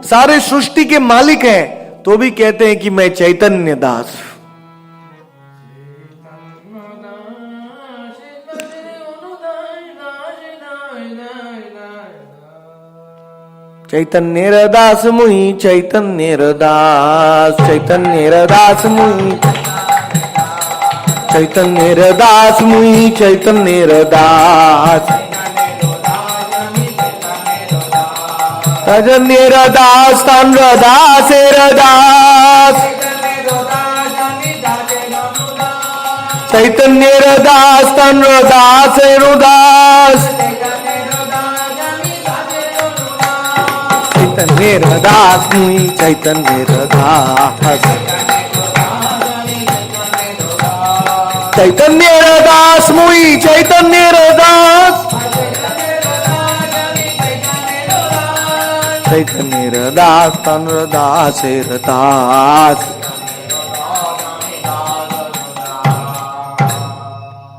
सारे सृष्टि के मालिक हैं, तो भी कहते हैं कि मैं चैतन्य दास. चैतन्य दास मुई चैतन्य दास, चैतन्य दास मुई चैतन्य दास मुई चैतन्य दास, चैतन्य दास तन दास दास, चैतन्य दास तन दास दास, चैतन्य दास मुई चैतन्य दास, चैतन्य दास मुई चैतन्य दास, चैतन्य दास तन दास दास.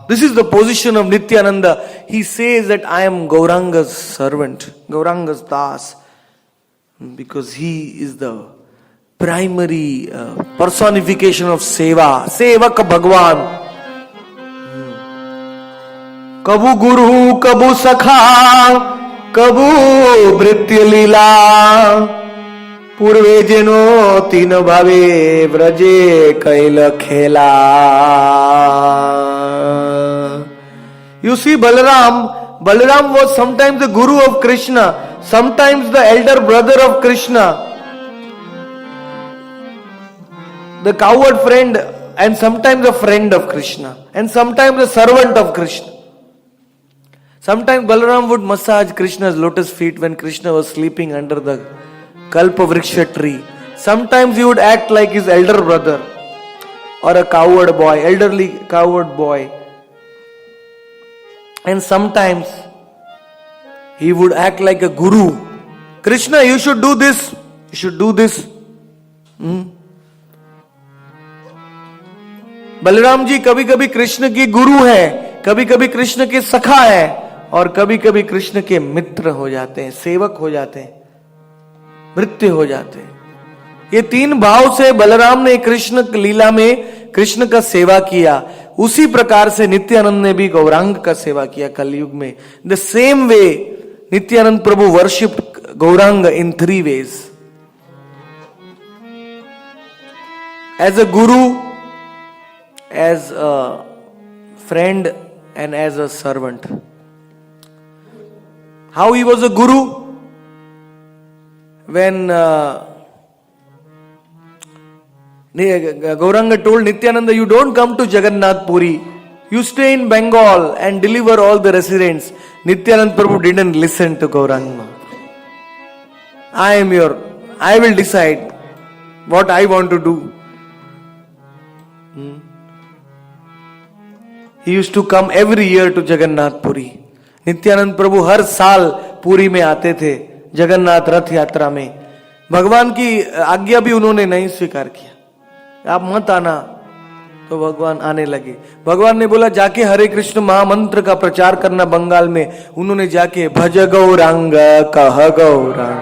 This is the position of Nityananda. He says that I am Gauranga's servant, Gauranga's das, because he is the primary personification of seva, sevak Bhagwan. Kabu guru, kabu sakha, कबू भृत्य लीला, पूर्वे जेनो तीन भावे व्रजे कैल खेला. You see, Balaram was sometimes the guru of Krishna, sometimes the elder brother of Krishna, the coward friend, and sometimes a friend of Krishna, and sometimes a servant of Krishna. Sometimes Balaram would massage Krishna's lotus feet when Krishna was sleeping under the Kalpa Vriksha tree. Sometimes he would act like his elder brother or a coward boy, elderly coward boy. And sometimes he would act like a guru. Krishna, you should do this. You should do this. Balram ji कभी कभी कृष्ण की गुरु हैं, कभी कभी कृष्ण के सखा हैं, और कभी कभी कृष्ण के मित्र हो जाते हैं, सेवक हो जाते हैं, भृत्य हो जाते हैं. ये तीन भाव से बलराम ने कृष्ण लीला में कृष्ण का सेवा किया. उसी प्रकार से नित्यानंद ने भी गौरांग का सेवा किया कलयुग में. The same way Nityananda Prabhu worshipped Gauranga in 3 ways. As a guru, as a friend, and as a servant. How he was a guru? When Gauranga told Nityananda, you don't come to Jagannath Puri, you stay in Bengal and deliver all the residents. Nityanand Prabhu didn't listen to Gauranga. I will decide what I want to do. He used to come every year to Jagannath Puri. Nityanand प्रभु हर साल पुरी में आते थे, जगन्नाथ रथ यात्रा में. भगवान की आज्ञा भी उन्होंने नहीं स्वीकार किया, आप मत आना, तो भगवान आने लगे. भगवान ने बोला जाके हरे कृष्ण महामंत्र का प्रचार करना बंगाल में. उन्होंने जाके भज गौरांग कह Gaurang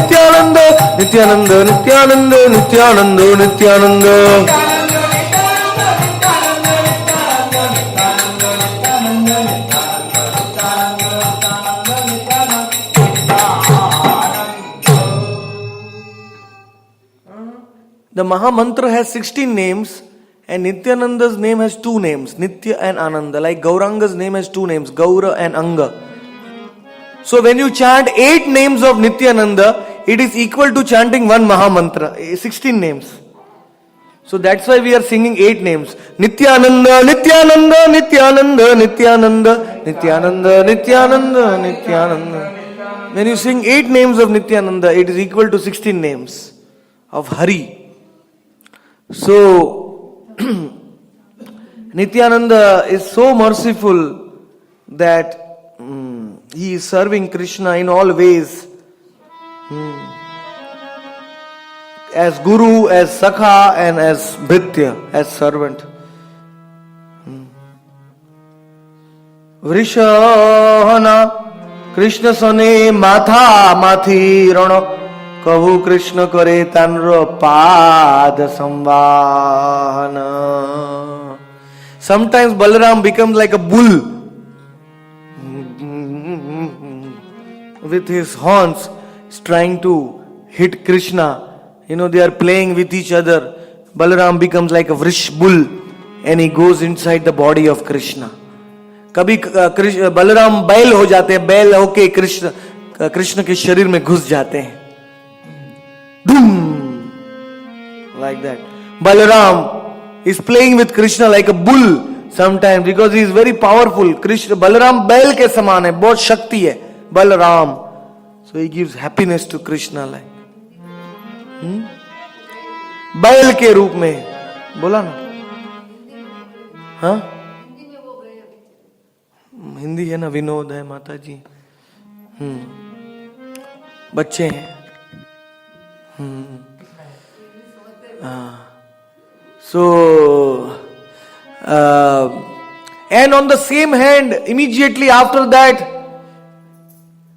Nityanand Nityanand Nityanand The Maha Mantra has 16 names and Nityananda's name has 2 names, Nitya and Ananda. Like Gauranga's name has 2 names, Gaura and Anga. So when you chant 8 names of Nityananda, it is equal to chanting one Maha Mantra, 16 names. So that's why we are singing 8 names. Nityananda, Nityananda, Nityananda, Nityananda, Nityananda, Nityananda, Nityananda. When you sing 8 names of Nityananda, it is equal to 16 names of Hari. So, Nityananda is so merciful that he is serving Krishna in all ways. As Guru, as Sakha and as Bhritya, as servant. Vrishahana Krishna Sane Matha Mathi Rana Kahu Krishna Kare Tanra Pada Samvahana. Sometimes Balaram becomes like a bull with his horns trying to hit Krishna. You know, they are playing with each other. Balaram becomes like a vrish bull and he goes inside the body of Krishna. कभी बलराम बैल हो जाते हैं, बैल होके कृष्ण के शरीर में घुस जाते हैं. Boom! Like that. Balaram is playing with Krishna like a bull sometimes because he is very powerful. Krishna, Balaram बैल के समान है, बहुत शक्ति है Balaram. So he gives happiness to Krishna like. बैल के रूप में बोला ना. हाँ हिंदी है ना, विनोद है माता जी. बच्चे हैं. So and on the same hand, immediately after that,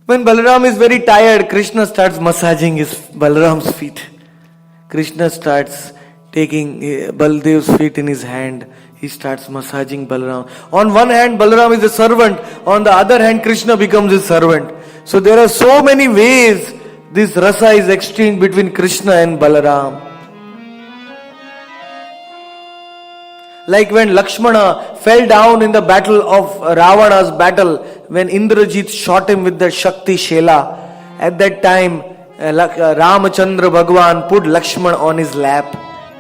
when Balaram is very tired, Krishna starts massaging Balaram's feet. Krishna starts taking Baldev's feet in his hand. He starts massaging Balaram. On one hand, Balaram is a servant. On the other hand, Krishna becomes his servant. So there are so many ways this rasa is exchanged between Krishna and Balaram. Like when Lakshmana fell down in the battle of Ravana's battle, when Indrajit shot him with the Shakti Shela, at that time Ramachandra Bhagwan put Lakshmana on his lap.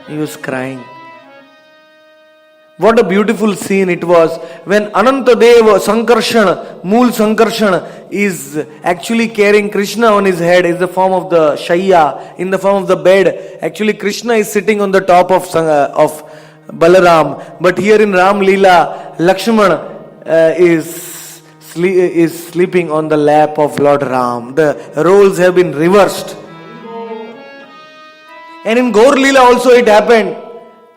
He was crying. What a beautiful scene it was when Anantadeva Sankarshan, Mool Sankarshan is actually carrying Krishna on his head in the form of the Shayya, in the form of the bed. Actually Krishna is sitting on the top of Balaram. But here in Ram Leela, Lakshmana is sleeping on the lap of Lord Ram. The roles have been reversed. And in Gaur Leela also it happened.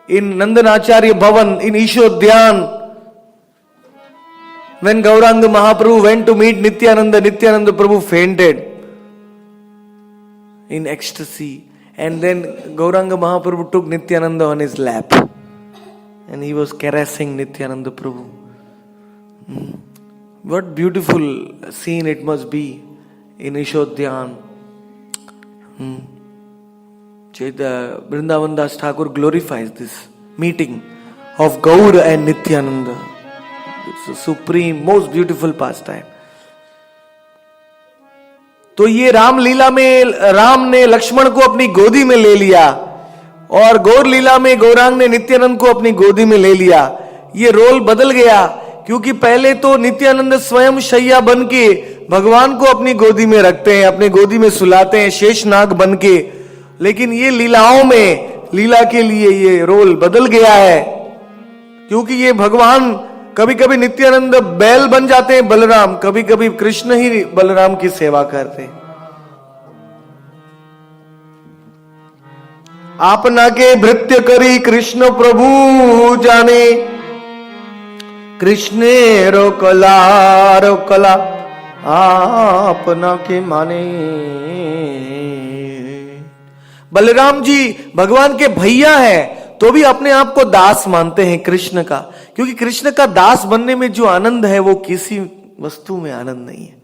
In Nandanacharya Bhavan, in Ishodhyan, when Gauranga Mahaprabhu went to meet Nityananda, Nityananda Prabhu fainted in ecstasy. And then Gauranga Mahaprabhu took Nityananda on his lap. And he was caressing Nityananda Prabhu. What beautiful scene it must be in Ishodhyan. Vrindavan Das Thakur glorifies this meeting of Gaur and Nityananda. It's a supreme, most beautiful pastime. तो ये राम लीला में राम ने लक्ष्मण को अपनी गोदी में ले लिया और गौर लीला में गौरांग ने नित्यानंद को अपनी गोदी में ले लिया. ये रोल बदल गया क्योंकि पहले तो नित्यानंद स्वयं शैया बन के भगवान को अपनी गोदी में रखते हैं, अपनी गोदी में सुलाते हैं शेषनाग बन के. लेकिन ये लीलाओं में लीला के लिए ये रोल बदल गया है क्योंकि ये भगवान कभी कभी नित्यानंद बैल बन जाते हैं बलराम, कभी कभी कृष्ण ही बलराम की सेवा करते हैं. आपना के भृत्य करी कृष्ण प्रभु जाने कृष्णे रोकला आपना के माने. बलराम जी भगवान के भैया हैं, तो भी अपने आप को दास मानते हैं कृष्ण का, क्योंकि कृष्ण का दास बनने में जो आनंद है वो किसी वस्तु में आनंद नहीं है.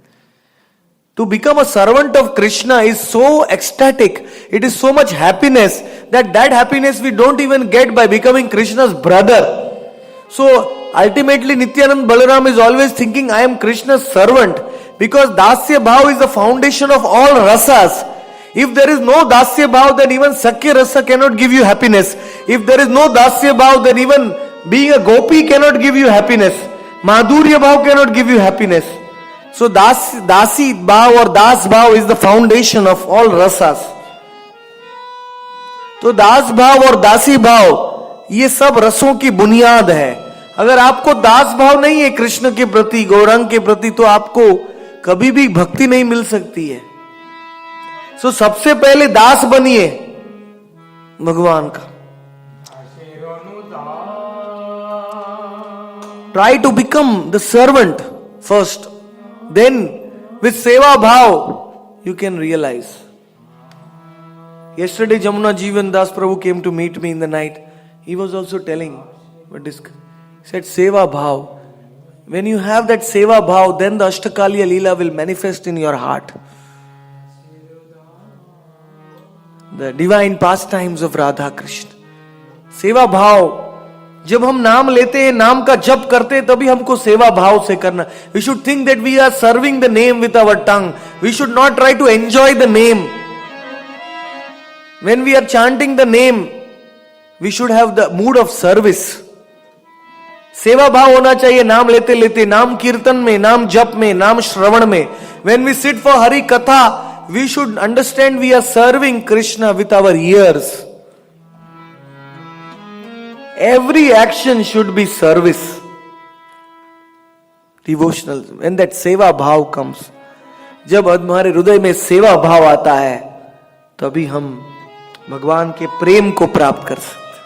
To become a servant of Krishna is so ecstatic. It is so much happiness that happiness we don't even get by becoming Krishna's brother. So ultimately Nityanand Balaram is always thinking, I am Krishna's servant, because Dasya Bhav is the foundation of all rasas. If there is no Dasya Bhav, then even Sakya Rasa cannot give you happiness. If there is no Dasya Bhav, then even being a gopi cannot give you happiness. Madhurya Bhav cannot give you happiness. So Dasi Bhav or Das Bhav is the foundation of all rasas. तो दास भाव और दासी भाव ये सब रसों की बुनियाद है. अगर आपको दास भाव नहीं है कृष्ण के प्रति, गौरांग के प्रति, तो आपको कभी भी भक्ति नहीं मिल सकती है. सो सबसे पहले दास बनिए भगवान का. Try to become the servant first. Then with Seva Bhav you can realize. Yesterday Jamuna Jeevan Das Prabhu came to meet me in the night. He was also telling, he said Seva Bhav. When you have that Seva Bhav, then the Ashtakaliya Leela will manifest in your heart. The divine pastimes of Radha Krishna. Seva Bhav. जब हम नाम लेते हैं, नाम का जप करते हैं, तभी हमको सेवा भाव से करना. We should think that we are serving the name with our tongue. We should not try to enjoy the name. When we are chanting the name, we should have the mood of service. सेवा भाव होना चाहिए नाम लेते लेते, नाम कीर्तन में, नाम जप में, नाम श्रवण में. When we sit for Hari katha, we should understand we are serving Krishna with our ears. Every action should be service, devotional. When that सेवा भाव comes, जब हमारे हृदय में सेवा भाव आता है, तभी हम भगवान के प्रेम को प्राप्त कर सकते.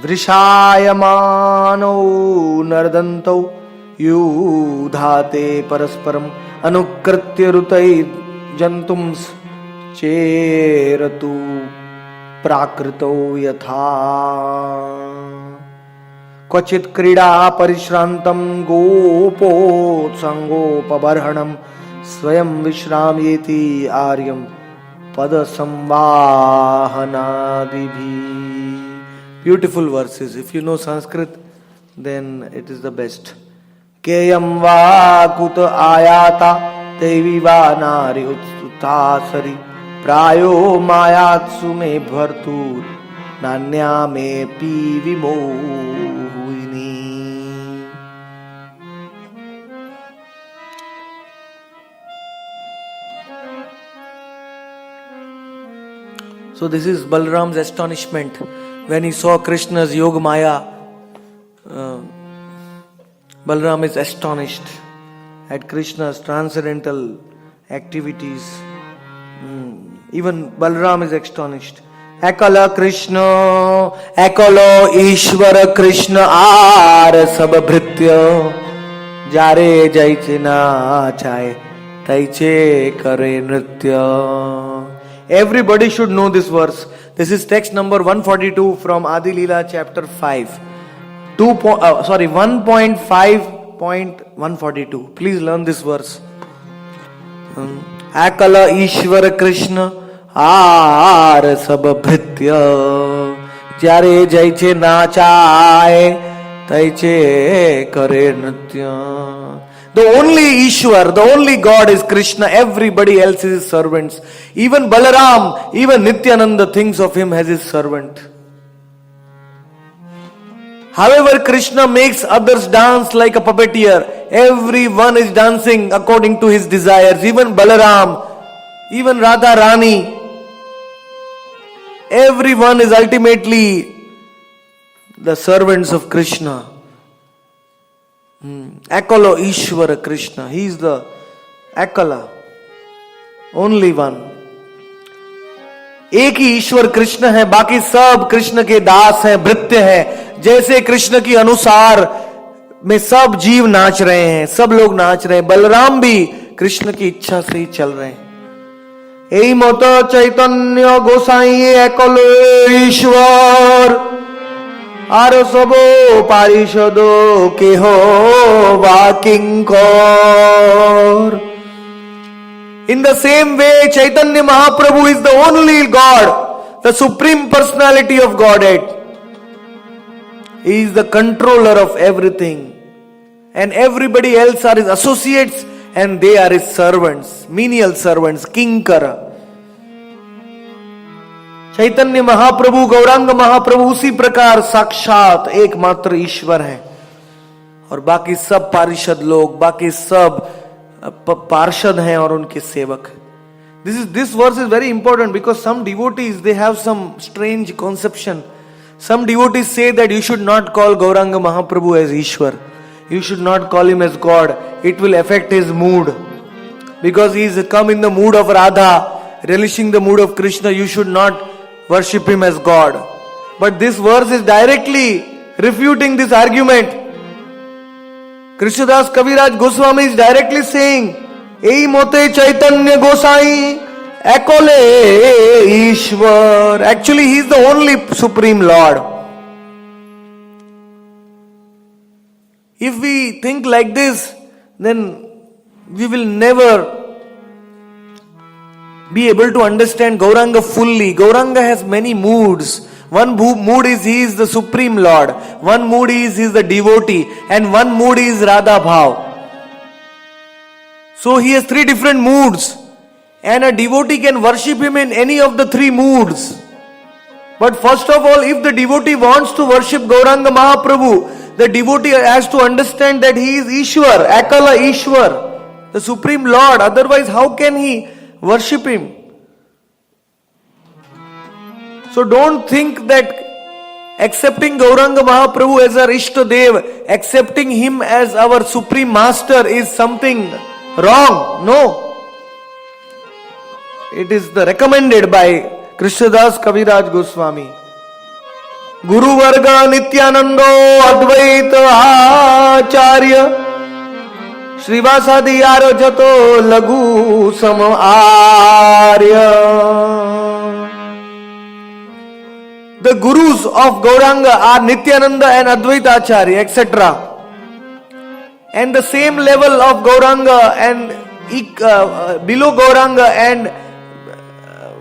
वृषायमानो नर्दन्तौ यूधाते परस्परम अनुकृत्य ऋतै जन्तुं चेरतु प्राकृतो यथा. क्वचित् क्रीडा परिश्रान्तं गोपोत्संगोपबर्हणं स्वयं विश्राम्येति आर्यं पद संवाहनादिभिः. Beautiful verses. If you know Sanskrit, then it is the best. केयं वा कुत आयाता देवी वा नारी उत्सुता सरी प्रायो मायात्सु में भर्तुर नान्या में P विमोहिनी. So this is Balram's astonishment when he saw Krishna's Yoga Maya. Balram is astonished at Krishna's transcendental activities. Even Balram is astonished. Akala Krishna, Akalo Ishvara Krishna Aar Sab Bhritya Jare Jaiche Nachaye Taiche Kare Nritya. Everybody should know this verse. This is text number 142 from Adi Leela chapter 5. 1.5.142. Please learn this verse. Akala Ishvara Krishna Aar Sab Bhritya Jare Jaiche Nachaye Taiche Kare Nritya. The only Ishwar, the only God is Krishna. Everybody else is his servants. Even Balaram, even Nityananda thinks of him as his servant. However, Krishna makes others dance like a puppeteer. Everyone is dancing according to his desires. Even Balaram, even Radha Rani. Everyone is ultimately the servants of Krishna. Akala Ishvara Krishna. He is the Akala. Only one. एक ही ईश्वर कृष्ण है, बाकी सब कृष्ण के दास हैं, भृत्य हैं. जैसे कृष्ण के अनुसार में सब जीव नाच रहे हैं, सब लोग नाच रहे हैं, बलराम भी कृष्ण की इच्छा से ही चल रहे हैं। এই মতো চৈতন্য গোসাই একল ঈশ্বর আর সব পারিষদ কেহ বা কিঙ্কর। In the same way, Chaitanya Mahaprabhu is the only God, the supreme personality of Godhead. He is the controller of everything, and everybody else are his associates and they are his servants, menial servants, kinkara. Chaitanya Mahaprabhu, Gaurang महाप्रभु उसी प्रकार साक्षात एकमात्र ईश्वर है, और बाकी सब पारिषद लोग, बाकी सब पार्षद हैं और उनके सेवक हैं. This verse is very important because some devotees, they have some strange conception. Some devotees say that you should not call Gauranga Mahaprabhu as Ishwar. You should not call him as God. It will affect his mood. Because he is come in the mood of Radha, relishing the mood of Krishna, you should not worship him as God. But this verse is directly refuting this argument. Krishnadas Kaviraj Goswami is directly saying, Ei mote Chaitanya Gosai Ekole Ishwar. Actually, he is the only supreme Lord. If we think like this, then we will never be able to understand Gauranga fully. Gauranga has many moods. One mood is he is the supreme Lord. One mood is he is the devotee. And one mood is Radha Bhav. So he has three different moods. And a devotee can worship him in any of the three moods. But first of all, if the devotee wants to worship Gauranga Mahaprabhu, the devotee has to understand that he is Ishwar, Akala Ishwar, the supreme Lord. Otherwise, how can he worship him? So don't think that accepting Gauranga Mahaprabhu as our Ishtadev, accepting him as our supreme master is something wrong. No. It is the recommended by Krishnadas Kaviraj Goswami. Guru Varga Nityanando Advaita Acharya Srivasadi Jato Lagu Sama Arya. The gurus of Gauranga are Nityananda and Advaita Acharya, etc. And the same level of Gauranga and below Gauranga and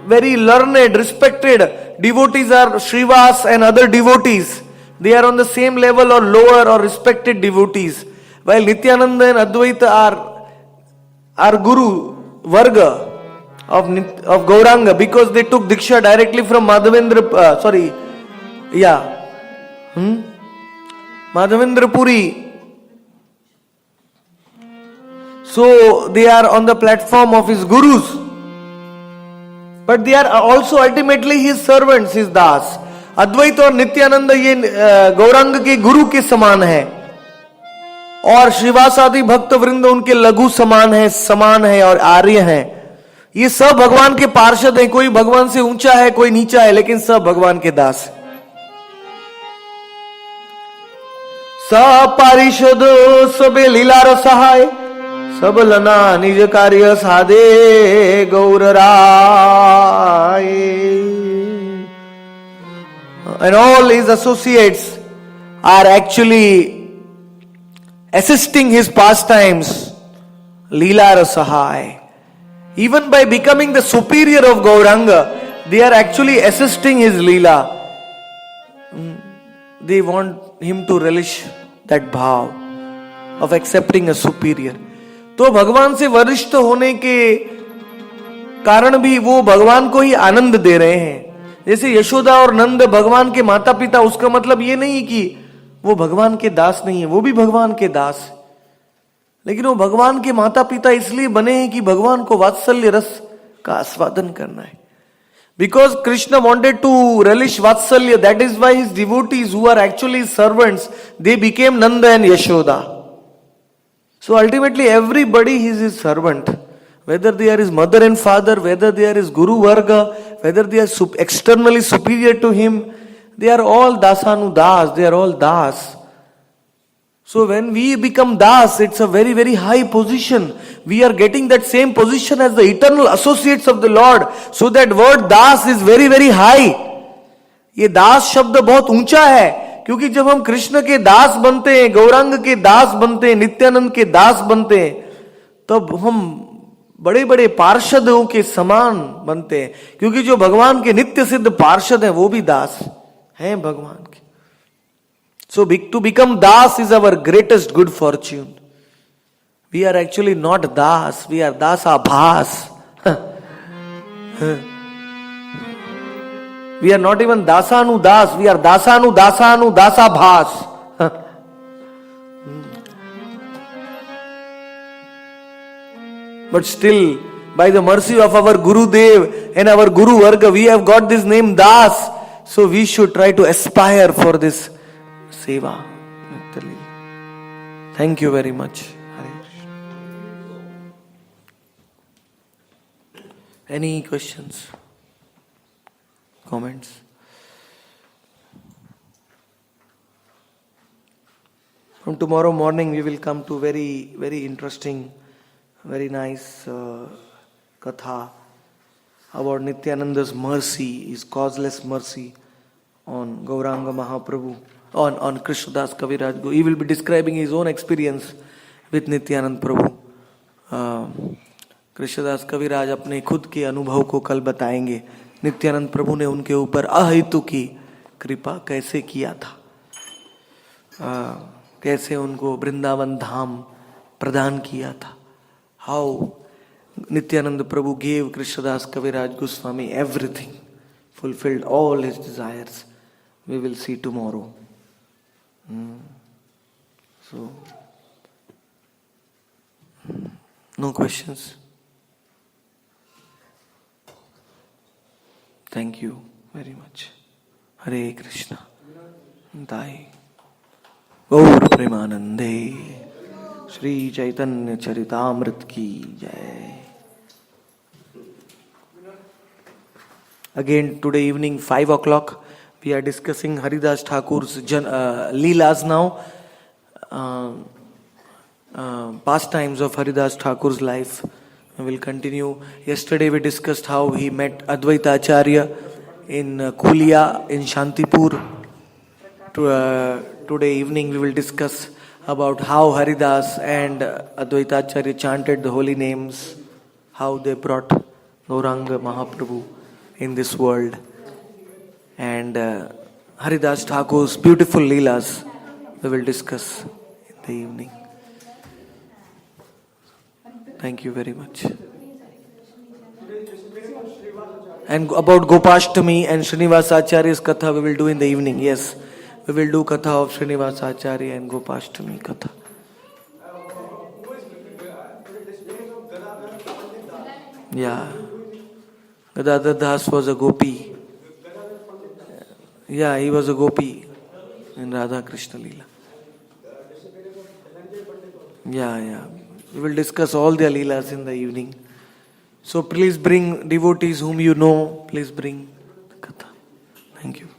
very learned, respected devotees are Srivas and other devotees. They are on the same level or lower or respected devotees. While Nityananda and Advaita are Guru Varga of Gauranga because they took Diksha directly from Madhavendra Puri. So they are on the platform of his gurus. But they are also ultimately his servants, his das. Advaita और नित्यानंद ये गौरांग के गुरु के समान है, और श्रीवासादि भक्त वृंद उनके लघु समान है और आर्य हैं. ये सब भगवान के पार्षद हैं. कोई भगवान से ऊंचा है, कोई नीचा है, लेकिन सब भगवान के दास. सब पारिषद सबे लीला सहाय सब लना निज कार्य साधे गौर राय. And all his associates are actually assisting his pastimes, Leela Rasahai. Even by becoming the superior of Gauranga, they are actually assisting his Leela. They want him to relish that bhav of accepting a superior. तो भगवान से वरिष्ठ होने के कारण भी वो भगवान को ही आनंद दे रहे हैं. जैसे यशोदा और नंद भगवान के माता पिता, उसका मतलब ये नहीं कि वो भगवान के दास नहीं है, वो भी भगवान के दास, लेकिन वो भगवान के माता पिता इसलिए बने हैं कि भगवान को वात्सल्य रस का आस्वादन करना है. Because Krishna wanted to relish Vatsalya, that is why his devotees who are actually servants, they became Nanda and Yashoda. So ultimately everybody is his servant. Whether they are his mother and father, whether they are his Guru Varga, whether they are externally superior to him, they are all Dasanudas, they are all Das. So when we become Das, it's a very, very high position. We are getting that same position as the eternal associates of the Lord. So that word Das is very, very high. ये दास शब्द बहुत ऊंचा है, क्योंकि जब हम कृष्ण के दास बनते हैं, गौरांग के दास बनते हैं, नित्यानंद के दास बनते हैं, तब हम बड़े बड़े पार्षदों के समान बनते हैं, क्योंकि जो भगवान के नित्य सिद्ध पार्षद हैं वो भी दास हैं भगवान के. So to become Das is our greatest good fortune. We are actually not Das, we are Dasabhas. We are not even Dasanu Das, we are Dasanu Dasanu Dasabhas. But still, by the mercy of our Guru Dev and our Guru Varga, we have got this name Das. So we should try to aspire for this Seva. Thank you very much. Any questions? Comments? From tomorrow morning we will come to very, very interesting, very nice katha about Nityananda's mercy, his causeless mercy on Gauranga Mahaprabhu, on Krishnadas Kaviraj. He will be describing his own experience with Nityanand Prabhu. Krishnadas Kaviraj अपने खुद के अनुभव को कल बताएंगे. नित्यानंद प्रभु ने उनके ऊपर अहेतु की कृपा कैसे किया था, कैसे उनको वृंदावन धाम प्रदान किया था. How Nityanand Prabhu gave Krishnadas Kaviraj Goswami everything, fulfilled all his desires. We will see tomorrow. So, no questions? Thank you very much. Hare Krishna. Dai. Gaur Premanande. Shri Chaitanya Charitamrit ki jai. Again today evening 5 o'clock we are discussing Haridas Thakur's Leelas now. Pastimes of Haridas Thakur's life. We will continue. Yesterday we discussed how he met Advaita Acharya in Kulia in Shantipur. Today evening we will discuss about how Haridas and Advaita Acharya chanted the holy names, how they brought Gauranga Mahaprabhu in this world, and Haridas Thakur's beautiful Leelas we will discuss in the evening. Thank you very much. And about Gopashtami and Srinivasa Acharya's Katha we will do in the evening. Yes, we will do Katha of Srinivasa Acharya and Gopashtami Katha. Yeah. Gadadhar Das was a gopi. Yeah, he was a gopi in Radha Krishna Leela. Yeah. We will discuss all their Leelas in the evening. So please bring devotees whom you know. Please bring the Katha. Thank you.